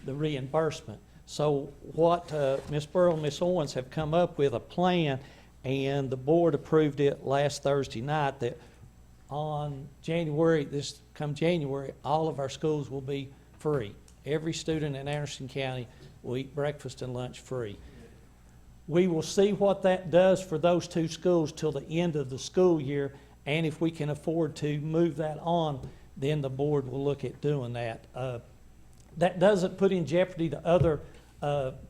the reimbursement. So what Ms. Burrow and Ms. Owens have come up with a plan, and the board approved it last Thursday night, that on January, all of our schools will be free. Every student in Anderson County will eat breakfast and lunch free. We will see what that does for those two schools till the end of the school year, and if we can afford to move that on, then the board will look at doing that. That doesn't put in jeopardy the other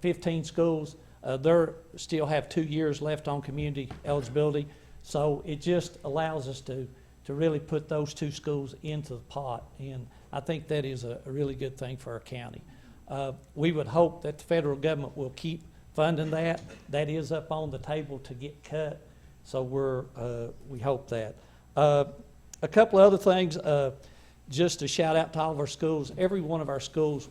15 schools. They still have 2 years left on community eligibility, so it just allows us to really put those two schools into the pot, and I think that is a really good thing for our county. We would hope that the federal government will keep funding that. That is up on the table to get cut, so we hope that. A couple of other things, just to shout out to all of our schools. Every one of our schools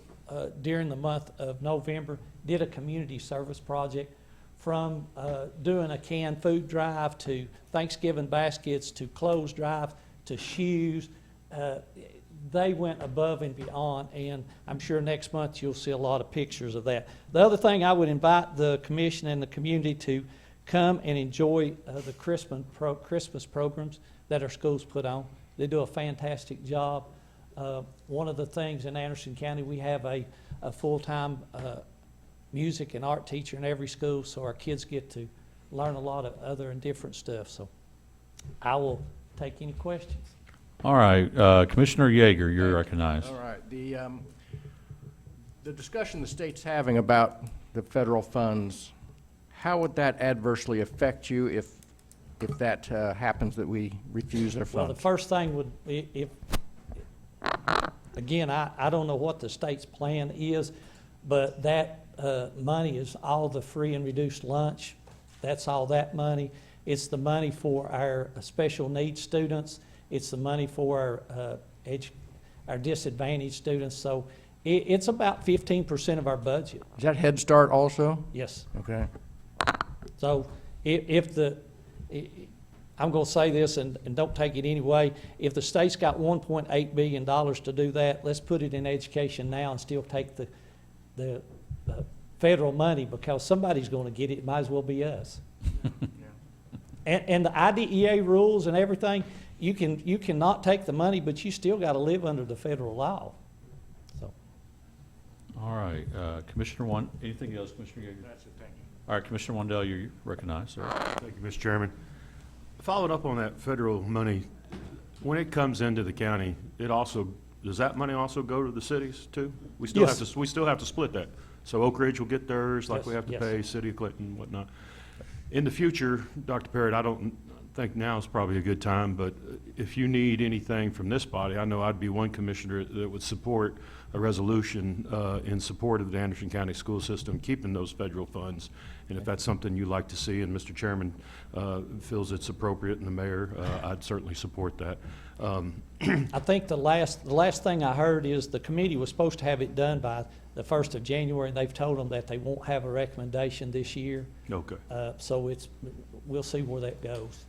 during the month of November did a community service project, from doing a canned food drive to Thanksgiving baskets to clothes drive to shoes. They went above and beyond, and I'm sure next month you'll see a lot of pictures of that. The other thing, I would invite the commission and the community to come and enjoy the Christmas programs that our schools put on. They do a fantastic job. One of the things in Anderson County, we have a full-time music and art teacher in every school, so our kids get to learn a lot of other and different stuff. So I will take any questions. All right, Commissioner Yeager, you're recognized. All right. The discussion the state's having about the federal funds, how would that adversely affect you if that happens, that we refuse their funds? Well, the first thing would be, again, I don't know what the state's plan is, but that money is all the free and reduced lunch. That's all that money. It's the money for our special needs students. It's the money for our disadvantaged students. So it's about 15% of our budget. Is that Head Start also? Yes. Okay. So I'm going to say this, and don't take it anyway. If the state's got $1.8 billion to do that, let's put it in education now and still take the federal money, because somebody's going to get it. It might as well be us. And the IDEA rules and everything, you cannot take the money, but you still got to live under the federal law. So. All right, Commissioner anything else, Commissioner Yeager? That's it, thank you. All right, Commissioner Wandell, you're recognized, sir. Thank you, Mr. Chairman. Following up on that federal money, when it comes into the county, does that money also go to the cities too? We still Yes. have to split that. So Oak Ridge will get theirs, like Yes, we have to yes. pay City of Clinton and whatnot. In the future, Dr. Parrott, I don't think now is probably a good time, but if you need anything from this body, I know I'd be one commissioner that would support a resolution in support of the Anderson County school system, keeping those federal funds. And if that's something you'd like to see, and Mr. Chairman feels it's appropriate, and the mayor, I'd certainly support that. I think the last thing I heard is the committee was supposed to have it done by the 1st of January, and they've told them that they won't have a recommendation this year. Okay. So we'll see where that goes.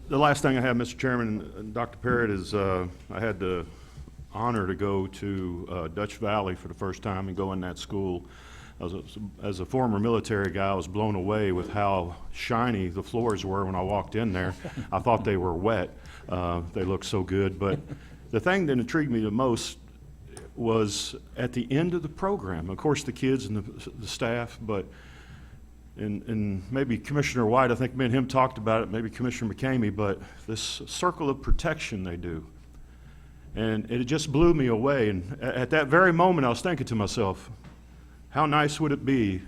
The last thing I have, Mr. Chairman, and Dr. Parrott, is I had the honor to go to Dutch Valley for the first time and go in that school. As a former military guy, I was blown away with how shiny the floors were when I walked in there. I thought they were wet. They looked so good. But the thing that intrigued me the most was at the end of the program. Of course, the kids and the staff, but and maybe Commissioner White, I think me and him talked about it, maybe Commissioner McCamey, but this circle of protection they do. And it just blew me away. And at that very moment, I was thinking to myself, how nice would it be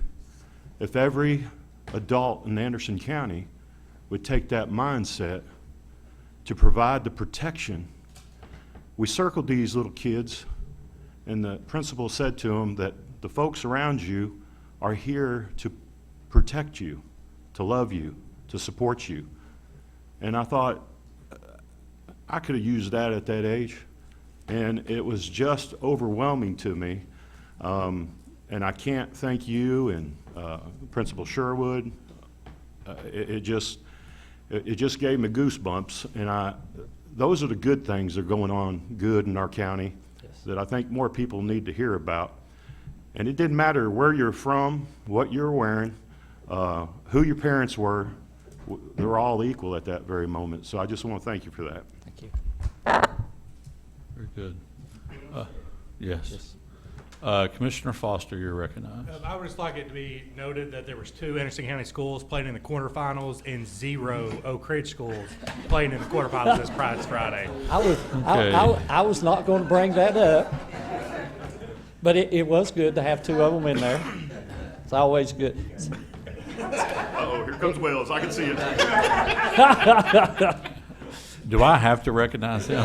if every adult in Anderson County would take that mindset to provide the protection. We circled these little kids, and the principal said to them that the folks around you are here to protect you, to love you, to support you. And I thought, I could have used that at that age, and it was just overwhelming to me. And I can't thank you and Principal Sherwood. It just gave me goosebumps, and those are the good things that are going on good in our county that I think more people need to hear about. And it didn't matter where you're from, what you're wearing, who your parents were, they're all equal at that very moment. So I just want to thank you for that. Thank you. Very good. Yes. Commissioner Foster, you're recognized. I would just like it to be noted that there was 2 Anderson County schools playing in the quarterfinals and 0 Oak Ridge schools playing in the quarterfinals this Friday. I was not going to bring that up, but it was good to have 2 of them in there. It's always good. Uh-oh, here comes Wells. I can see it. Do I have to recognize him?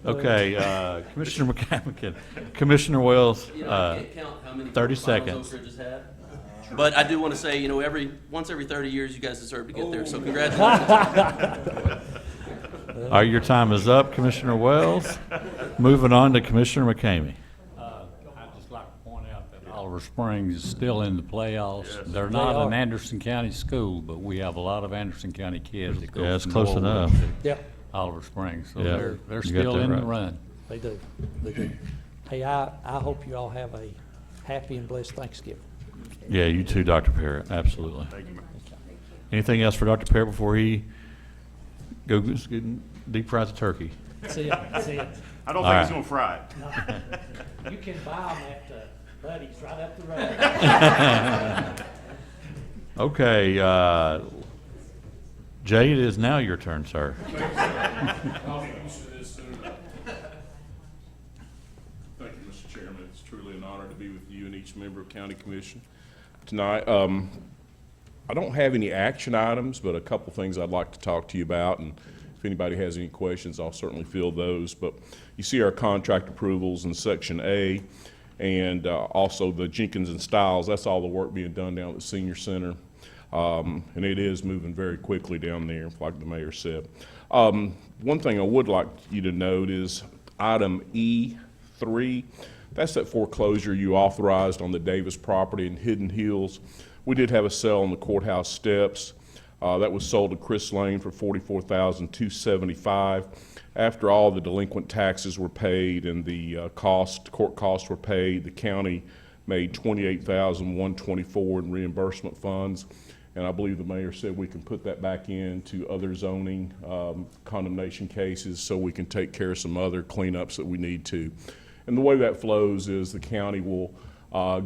Okay, Commissioner McCammon, Commissioner Wells, I can't count how many 30 quarterfinals seconds. Oak Ridge has had. But I do want to say, you know, once every 30 years, you guys deserve to get there. So congratulations. All right, your time is up, Commissioner Wells. Moving on to Commissioner McCamey. I'd just like to point out that Oliver Springs is still in the playoffs. Yes. They're not an Anderson County school, but we have a lot of Anderson County kids that go Yeah, it's from close Norwood enough. to Yep. Oliver Springs, so Yeah, they're you got still that in the right. run. They do. They do. Hey, I hope you all have a happy and blessed Thanksgiving. Yeah, you too, Dr. Parrott, absolutely. Thank you. Anything else for Dr. Parrott before he goes deep fries the turkey? See ya. See ya. I don't All think right. he's going to fry it. You can buy them at Buddy's right up the road. Okay, Jay, it is now your turn, sir. I'll get used to this soon. Thank you, Mr. Chairman. It's truly an honor to be with you and each member of County Commission tonight. I don't have any action items, but a couple things I'd like to talk to you about, and if anybody has any questions, I'll certainly field those. But you see our contract approvals in Section A, and also the Jenkins and Stiles. That's all the work being done down at the Senior Center. And it is moving very quickly down there, like the mayor said. One thing I would like you to note is item E3. That's that foreclosure you authorized on the Davis property in Hidden Hills. We did have a sale on the courthouse steps. That was sold to Chris Lane for $44,275. After all the delinquent taxes were paid and the court costs were paid, the county made $28,124 in reimbursement funds. And I believe the mayor said we can put that back into other zoning condemnation cases so we can take care of some other cleanups that we need to. And the way that flows is the county will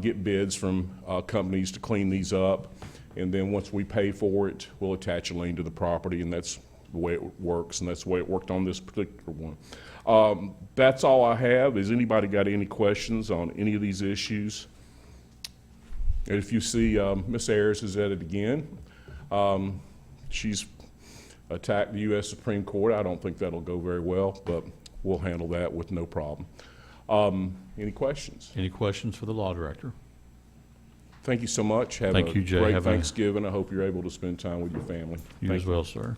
get bids from companies to clean these up. And then once we pay for it, we'll attach a lien to the property, and that's the way it works, and that's the way it worked on this particular one. That's all I have. Has anybody got any questions on any of these issues? And if you see Ms. Ayers is at it again. She's attacked the U.S. Supreme Court. I don't think that'll go very well, but we'll handle that with no problem. Any questions? Any questions for the law director? Thank you so much. Have Thank a you, Jay. great Have a- Thanksgiving. I hope you're able to spend time with your family. You Thank as well, sir.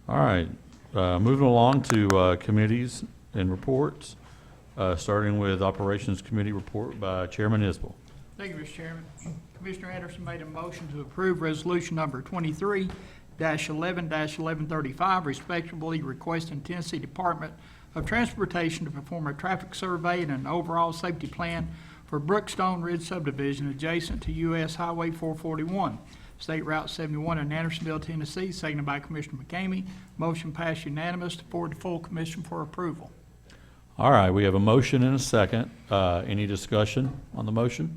All right, moving along to committees and reports, starting with Operations Committee report by Chairman Isbell. Thank you, Mr. Chairman. Commissioner Anderson made a motion to approve resolution number 23, 11-1135, respectively, requesting Tennessee Department of Transportation to perform a traffic survey and an overall safety plan for Brookstone Ridge subdivision adjacent to US Highway 441, State Route 71 in Andersonville, Tennessee, seconded by Commissioner McCamey. Motion passed unanimous to forward to full commission for approval. All right, we have a motion and a second. Any discussion on the motion?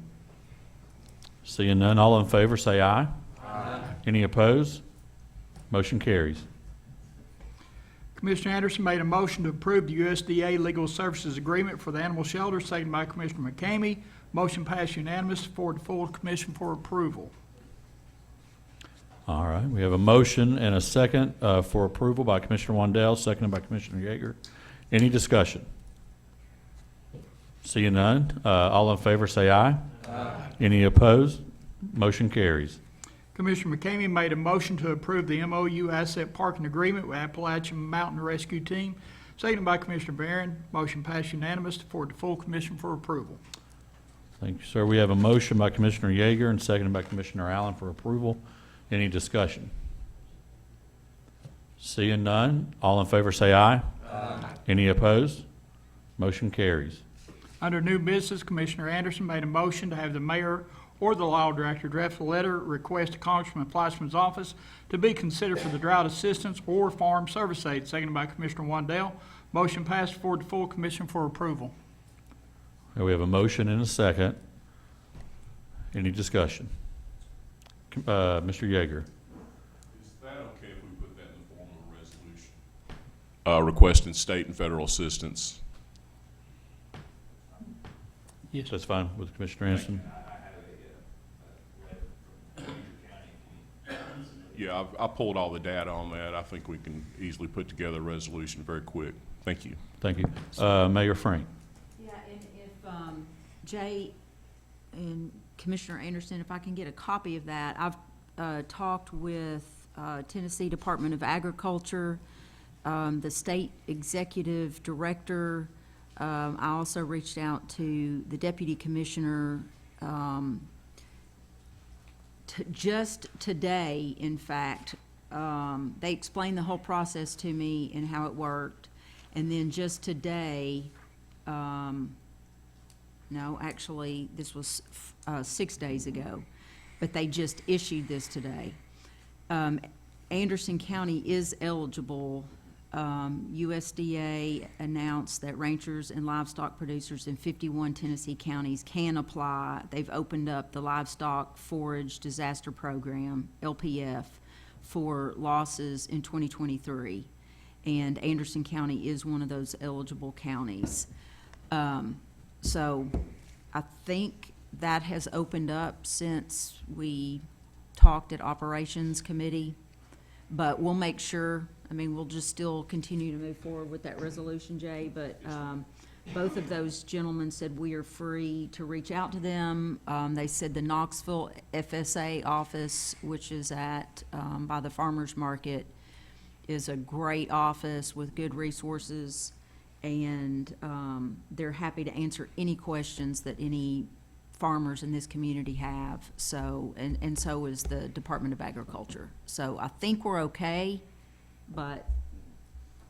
Seeing none, all in favor say aye. Aye. Any opposed? Motion carries. Commissioner Anderson made a motion to approve the USDA Legal Services Agreement for the animal shelter, seconded by Commissioner McCamey. Motion passed unanimous to forward to full commission for approval. All right, we have a motion and a second for approval by Commissioner Wandell, seconded by Commissioner Yeager. Any discussion? Seeing none, all in favor say aye. Aye. Any opposed? Motion carries. Commissioner McCamey made a motion to approve the MOU Asset Parking Agreement with Appalachian Mountain Rescue Team, seconded by Commissioner Barron. Motion passed unanimous to forward to full commission for approval. Thank you, sir. We have a motion by Commissioner Yeager and seconded by Commissioner Allen for approval. Any discussion? Seeing none, all in favor say aye. Aye. Any opposed? Motion carries. Under new business, Commissioner Anderson made a motion to have the mayor or the law director draft a letter request to Congressman Fleischman's office to be considered for the drought assistance or farm service aid, seconded by Commissioner Wandell. Motion passed forward to full commission for approval. We have a motion and a second. Any discussion? Mr. Yeager. Is that okay if we put that in the form of a resolution? Requesting state and federal assistance. Yes. That's fine with Commissioner Anderson. Yeah, I pulled all the data on that. I think we can easily put together a resolution very quick. Thank you. Thank you. Mayor Frank. Yeah, and if Jay and Commissioner Anderson, if I can get a copy of that. I've talked with Tennessee Department of Agriculture, the state executive director. I also reached out to the deputy commissioner just today, in fact. They explained the whole process to me and how it worked. And then just today, no, actually, this was 6 days ago, but they just issued this today. Anderson County is eligible. USDA announced that ranchers and livestock producers in 51 Tennessee counties can apply. They've opened up the Livestock Forage Disaster Program, LPF, for losses in 2023. And Anderson County is one of those eligible counties. So I think that has opened up since we talked at Operations Committee, but we'll make sure, I mean, we'll just still continue to move forward with that resolution, Jay, but both of those gentlemen said we are free to reach out to them. They said the Knoxville FSA office, which is at by the farmers market, is a great office with good resources, and they're happy to answer any questions that any farmers in this community have. So, and so is the Department of Agriculture. So I think we're okay, but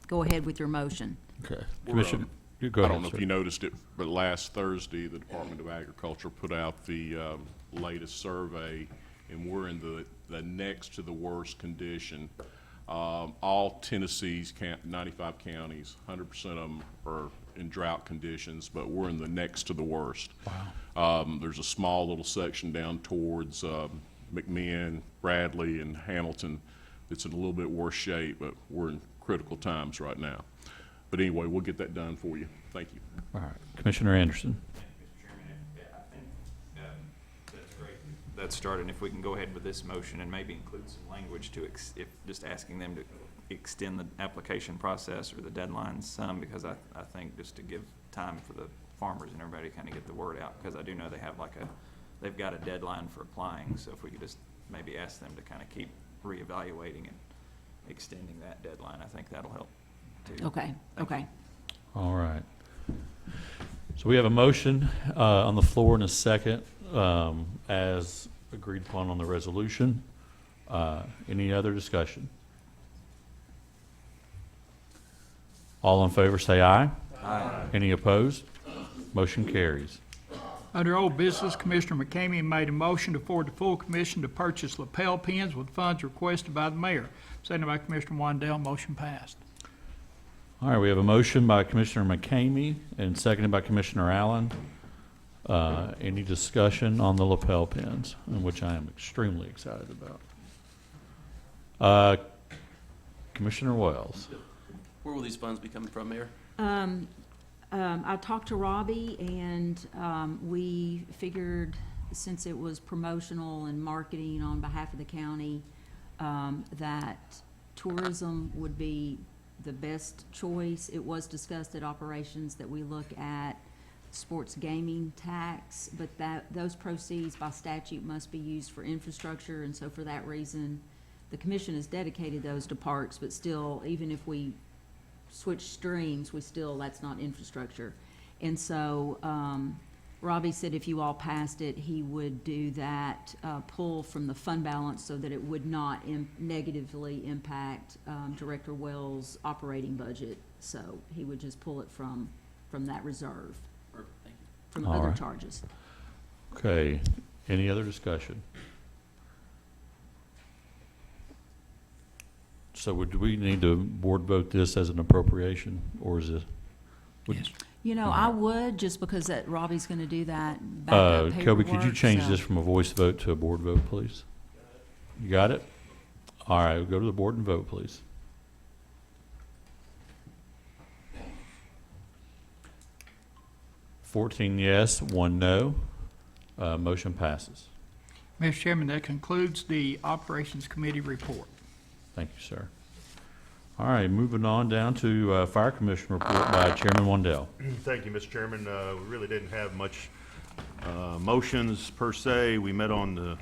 go ahead with your motion. Okay. Commissioner, you go I ahead, don't know sir. if you noticed it, but last Thursday, the Department of Agriculture put out the latest survey, and we're in the next to the worst condition. All Tennessee's 95 counties, 100% of them are in drought conditions, but we're in the next to the worst. Wow. There's a small little section down towards McMinn, Bradley, and Hamilton that's in a little bit worse shape, but we're in critical times right now. But anyway, we'll get that done for you. Thank you. All right. Commissioner Anderson. Mr. Chairman, I think that's great. That's started. If we can go ahead with this motion and maybe include some language to, if just asking them to extend the application process or the deadlines some, because I think just to give time for the farmers and everybody to kind of get the word out, because I do know they have they've got a deadline for applying. So if we could just maybe ask them to kind of keep reevaluating and extending that deadline, I think that'll help too. Okay, okay. All right. So we have a motion on the floor in a second, as agreed upon on the resolution. Any other discussion? All in favor say aye. Aye. Any opposed? Motion carries. Under old business, Commissioner McCamey made a motion to forward the full commission to purchase lapel pins with funds requested by the mayor. Seconded by Commissioner Wandell, motion passed. All right, we have a motion by Commissioner McCamey and seconded by Commissioner Allen. Any discussion on the lapel pins, which I am extremely excited about? Commissioner Wells. Where will these funds be coming from, Mayor? I talked to Robbie, and we figured, since it was promotional and marketing on behalf of the county, that tourism would be the best choice. It was discussed at operations that we look at sports gaming tax, but those proceeds by statute must be used for infrastructure, and so for that reason, the commission has dedicated those to parks, but still, even if we switch streams, that's not infrastructure. And so Robbie said if you all passed it, he would do that pull from the fund balance so that it would not negatively impact Director Wells' operating budget. So he would just pull it from that reserve, from All other right. charges. Okay, any other discussion? So do we need to board vote this as an appropriation, or is it? Yes. You know, I would, just because that Robbie's gonna do that backup Kobe, could you paperwork, change so- this from a voice vote to a board vote, please? You got it? All right, we'll go to the board and vote, please. Fourteen yes, 1 no. Motion passes. Mr. Chairman, that concludes the Operations Committee report. Thank you, sir. All right, moving on down to Fire Commission report by Chairman Wandell. Thank you, Mr. Chairman. We really didn't have much motions per se. We met on the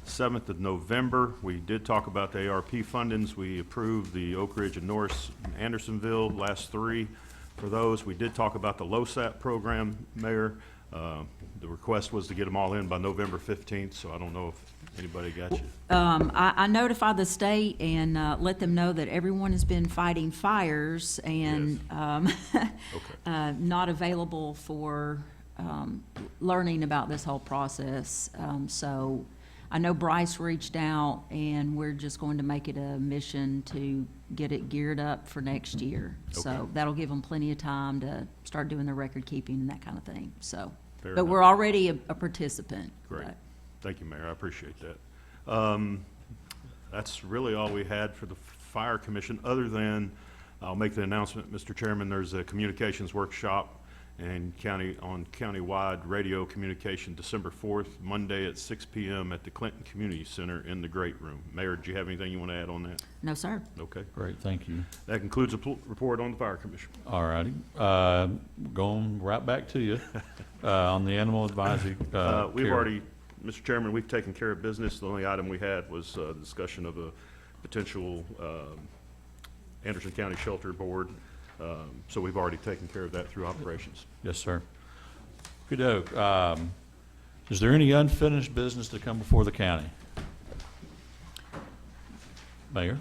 7th of November. We did talk about the ARP fundings. We approved the Oak Ridge and Norris and Andersonville, last three. For those, we did talk about the LoSAP program, Mayor. The request was to get them all in by November 15th, so I don't know if anybody got you. I notified the state and let them know that everyone has been fighting fires and not available for learning about this whole process. So I know Bryce reached out, and we're just going to make it a mission to get it geared up for next year. So that'll give them plenty of time to start doing the record keeping and that kind of thing. So, Fair but enough. we're already a participant. Great. But- Thank you, Mayor. I appreciate that. That's really all we had for the Fire Commission, other than, I'll make the announcement, Mr. Chairman, there's a communications workshop and countywide radio communication December 4th, Monday at 6 p.m. at the Clinton Community Center in the Great Room. Mayor, do you have anything you want to add on that? No, sir. Okay. Great, thank you. That concludes the report on the Fire Commission. All righty, going right back to you on the Animal Advisory. We've care. already, Mr. Chairman, we've taken care of business. The only item we had was the discussion of a potential Anderson County Shelter Board. So we've already taken care of that through operations. Yes, sir. Good. Is there any unfinished business to come before the county? Mayor?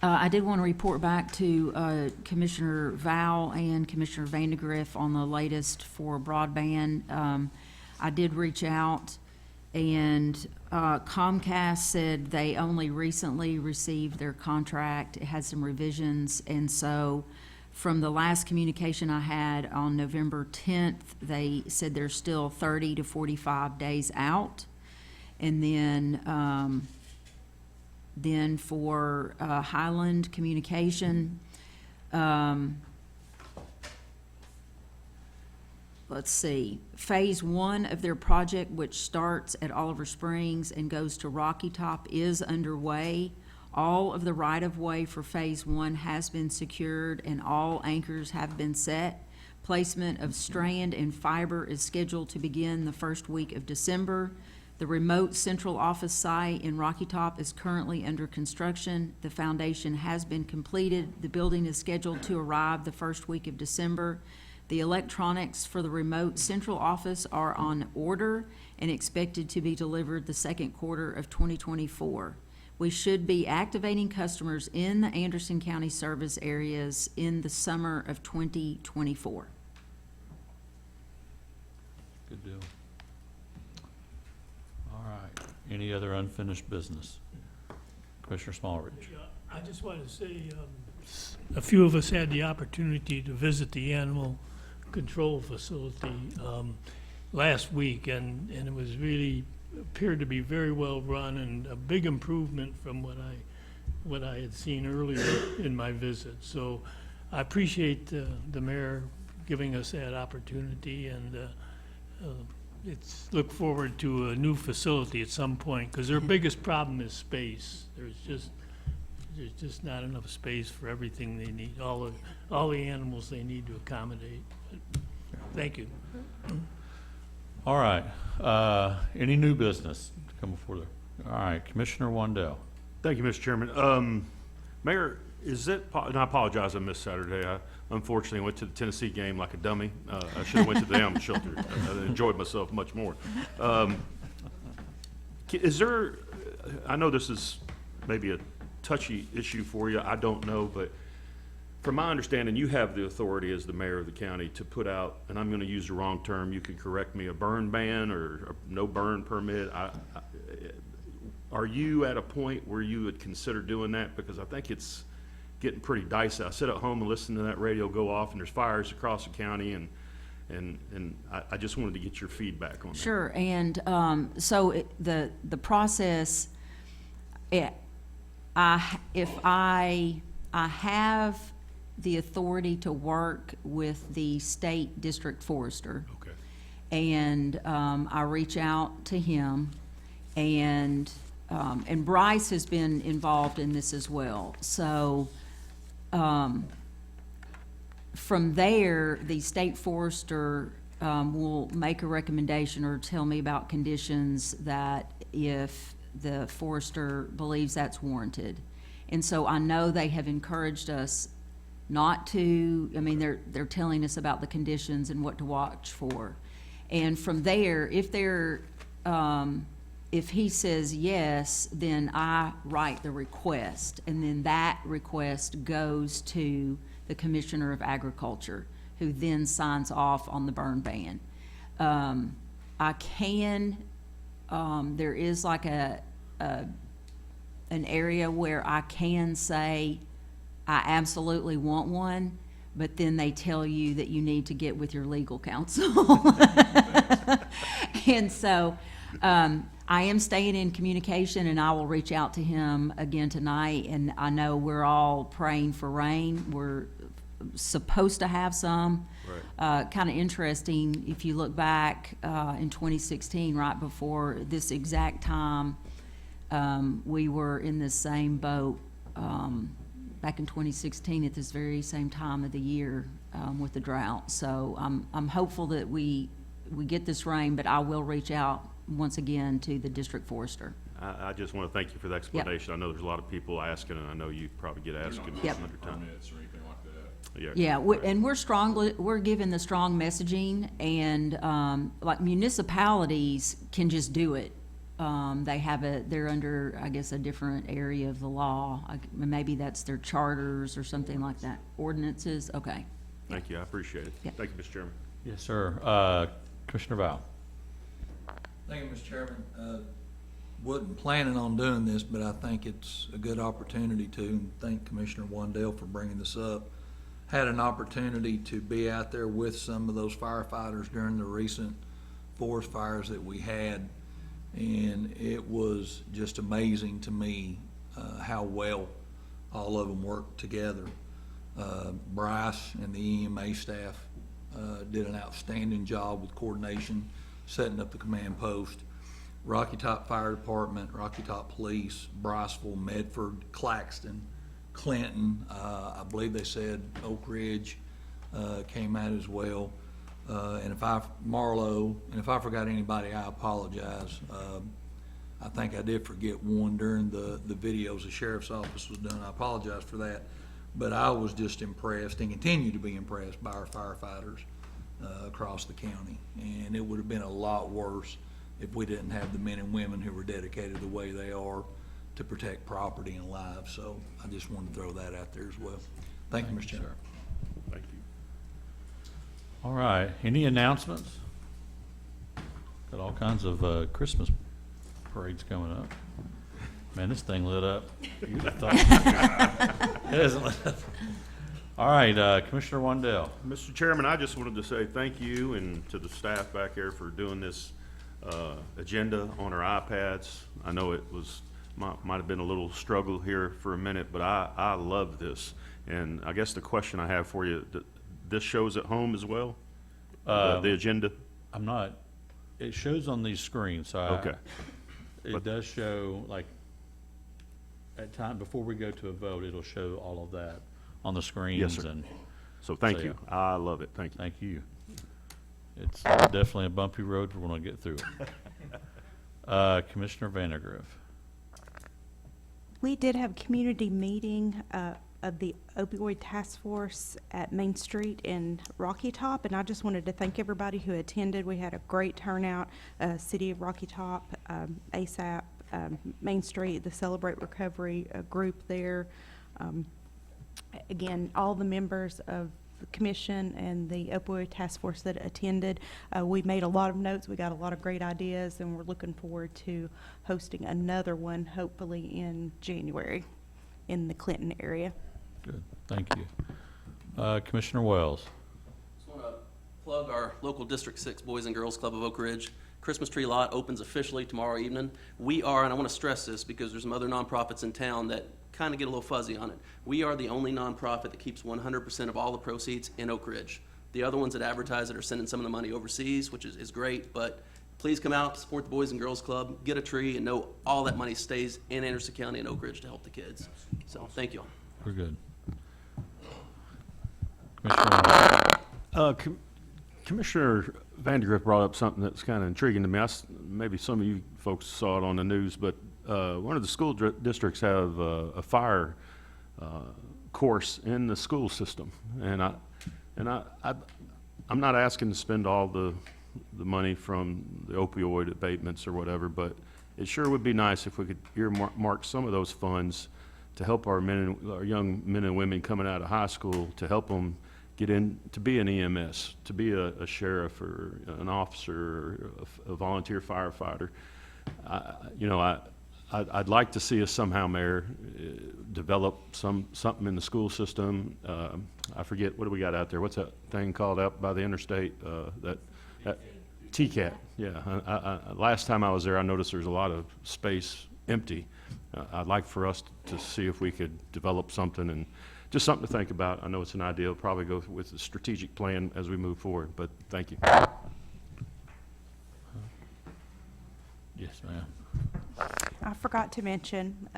I did want to report back to Commissioner Val and Commissioner Vandegrift on the latest for broadband. I did reach out, and Comcast said they only recently received their contract. It had some revisions, and so from the last communication I had on November 10th, they said they're still 30 to 45 days out. And then for Highland Communication, let's see, phase 1 of their project, which starts at Oliver Springs and goes to Rocky Top, is underway. All of the right-of-way for phase 1 has been secured and all anchors have been set. Placement of strand and fiber is scheduled to begin the first week of December. The remote central office site in Rocky Top is currently under construction. The foundation has been completed. The building is scheduled to arrive the first week of December. The electronics for the remote central office are on order and expected to be delivered the second quarter of 2024. We should be activating customers in the Anderson County service areas in the summer of 2024. Good deal. All right. Any other unfinished business? Commissioner Smallridge. I just wanted to say, a few of us had the opportunity to visit the animal control facility last week, and it was really, appeared to be very well run and a big improvement from what I had seen earlier in my visit. So I appreciate the mayor giving us that opportunity, and look forward to a new facility at some point, because their biggest problem is space. There's just not enough space for everything they need, all the animals they need to accommodate. Thank you. All right. Any new business to come before the? All right, Commissioner Wandell. Thank you, Mr. Chairman. Mayor, is it, and I apologize, I missed Saturday. I unfortunately went to the Tennessee game like a dummy. I should have went to the animal shelter. I enjoyed myself much more. Is there, I know this is maybe a touchy issue for you, I don't know, but from my understanding, you have the authority as the mayor of the county to put out, and I'm gonna use the wrong term, you could correct me, a burn ban or a no burn permit. Are you at a point where you would consider doing that? Because I think it's getting pretty dicey. I sit at home and listen to that radio go off, and there's fires across the county, and I just wanted to get your feedback on that. Sure, and the process, if I have the authority to work with the state district forester. Okay. And I reach out to him, and Bryce has been involved in this as well. So from there, the state forester will make a recommendation or tell me about conditions that if the forester believes that's warranted. And so I know they have encouraged us not to, I mean, they're telling us about the conditions and what to watch for. And from there, if he says yes, then I write the request, and then that request goes to the Commissioner of Agriculture, who then signs off on the burn ban. There is like an area where I can say, I absolutely want one, but then they tell you that you need to get with your legal counsel. And so I am staying in communication, and I will reach out to him again tonight. And I know we're all praying for rain. We're supposed to have some. Right. Kind of interesting, if you look back in 2016, right before this exact time, we were in the same boat back in 2016 at this very same time of the year with the drought. So I'm hopeful that we get this rain, but I will reach out once again to the district forester. I just want to thank you for the explanation. Yep. I know there's a lot of people asking, and I know you probably get asked 100 times. Yeah, and we're given the strong messaging, and like municipalities can just do it. They're under, I guess, a different area of the law. Maybe that's their charters or something like that. Ordinances, okay. Thank you, I appreciate it. Yep. Thank you, Mr. Chairman. Yes, sir. Commissioner Val. Thank you, Mr. Chairman. Wasn't planning on doing this, but I think it's a good opportunity to, and thank Commissioner Wandell for bringing this up. Had an opportunity to be out there with some of those firefighters during the recent forest fires that we had, and it was just amazing to me how well all of them worked together. Bryce and the EMA staff did an outstanding job with coordination, setting up the command post. Rocky Top Fire Department, Rocky Top Police, Bryceville, Medford, Claxton, Clinton, I believe they said Oak Ridge came out as well. Marlowe, and if I forgot anybody, I apologize. I think I did forget one during the videos the sheriff's office was doing. I apologize for that. But I was just impressed and continue to be impressed by our firefighters across the county. And it would have been a lot worse if we didn't have the men and women who were dedicated the way they are to protect property and lives. So I just wanted to throw that out there as well. Thank you, Mr. Chairman. Thank you. All right, any announcements? Got all kinds of Christmas parades coming up. Man, this thing lit up. You'd have thought. It isn't lit up. All right, Commissioner Wandell. Mr. Chairman, I just wanted to say thank you and to the staff back there for doing this agenda on our iPads. I know it was might have been a little struggle here for a minute, but I love this. And I guess the question I have for you, this shows at home as well? The agenda? I'm not, it shows on these screens, so Okay. It does show, like, at time, before we go to a vote, it'll show all of that on the screens. Yes, sir. And So thank so, you. yeah. I love it. Thank you. Thank you. It's definitely a bumpy road, we're gonna get through it. Commissioner Vandergriff. We did have a community meeting of the opioid task force at Main Street in Rocky Top, and I just wanted to thank everybody who attended. We had a great turnout. City of Rocky Top, ASAP, Main Street, the Celebrate Recovery group there. Again, all the members of the commission and the opioid task force that attended. We made a lot of notes. We got a lot of great ideas, and we're looking forward to hosting another one, hopefully in January, in the Clinton area. Good, thank you. Commissioner Wells. Just want to plug our local District 6 Boys and Girls Club of Oak Ridge. Christmas tree lot opens officially tomorrow evening. We are, and I want to stress this because there's some other nonprofits in town that kind of get a little fuzzy on it. We are the only nonprofit that keeps 100% of all the proceeds in Oak Ridge. The other ones that advertise it are sending some of the money overseas, which is great, but please come out, support the Boys and Girls Club, get a tree, and know all that money stays in Anderson County and Oak Ridge to help the kids. So, thank you all. We're good. Commissioner Vandergriff brought up something that's kind of intriguing to me. Maybe some of you folks saw it on the news, but one of the school districts have a fire course in the school system, and I'm not asking to spend all the money from the opioid abatements or whatever, but it sure would be nice if we could earmark some of those funds to help our young men and women coming out of high school, to help them get in to be an EMS, to be a sheriff or an officer or a volunteer firefighter. I'd like to see us somehow, Mayor, develop something in the school system. I forget, what do we got out there? What's that thing called out by the interstate? That TCAT. Yeah. Last time I was there, I noticed there's a lot of space empty. I'd like for us to see if we could develop something, and just something to think about. I know it's an idea. It'll probably go with the strategic plan as we move forward, but thank you. Yes, ma'am. I forgot to mention,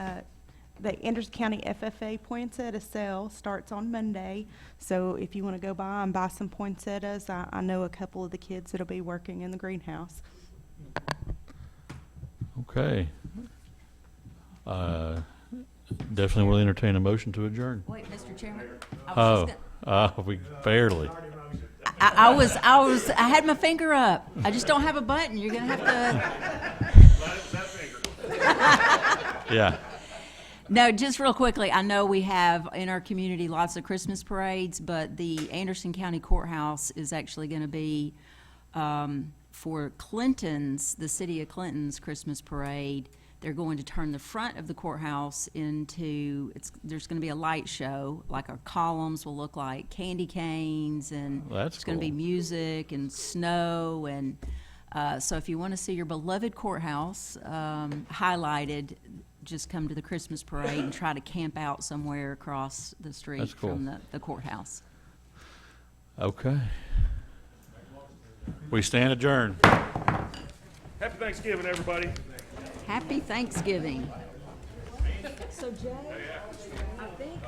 the Anderson County FFA poinsettia sale starts on Monday. So if you want to go by and buy some poinsettias, I know a couple of the kids that'll be working in the greenhouse. Okay. Definitely will entertain a motion to adjourn. Wait, Mr. Chairman. We barely. I had my finger up. I just don't have a button. You're gonna have to. Yeah. No, just real quickly, I know we have in our community lots of Christmas parades, but the Anderson County Courthouse is actually gonna be, for Clinton's, the city of Clinton's Christmas parade. They're going to turn the front of the courthouse into, there's going to be a light show, like our columns will look like candy canes, and Well, that's there's going to be cool. music and snow, and so if you want to see your beloved courthouse highlighted, just come to the Christmas parade and try to camp out somewhere across the street That's cool. from the courthouse. Okay. We stand adjourned. Happy Thanksgiving, everybody. Happy Thanksgiving. So Jay, I think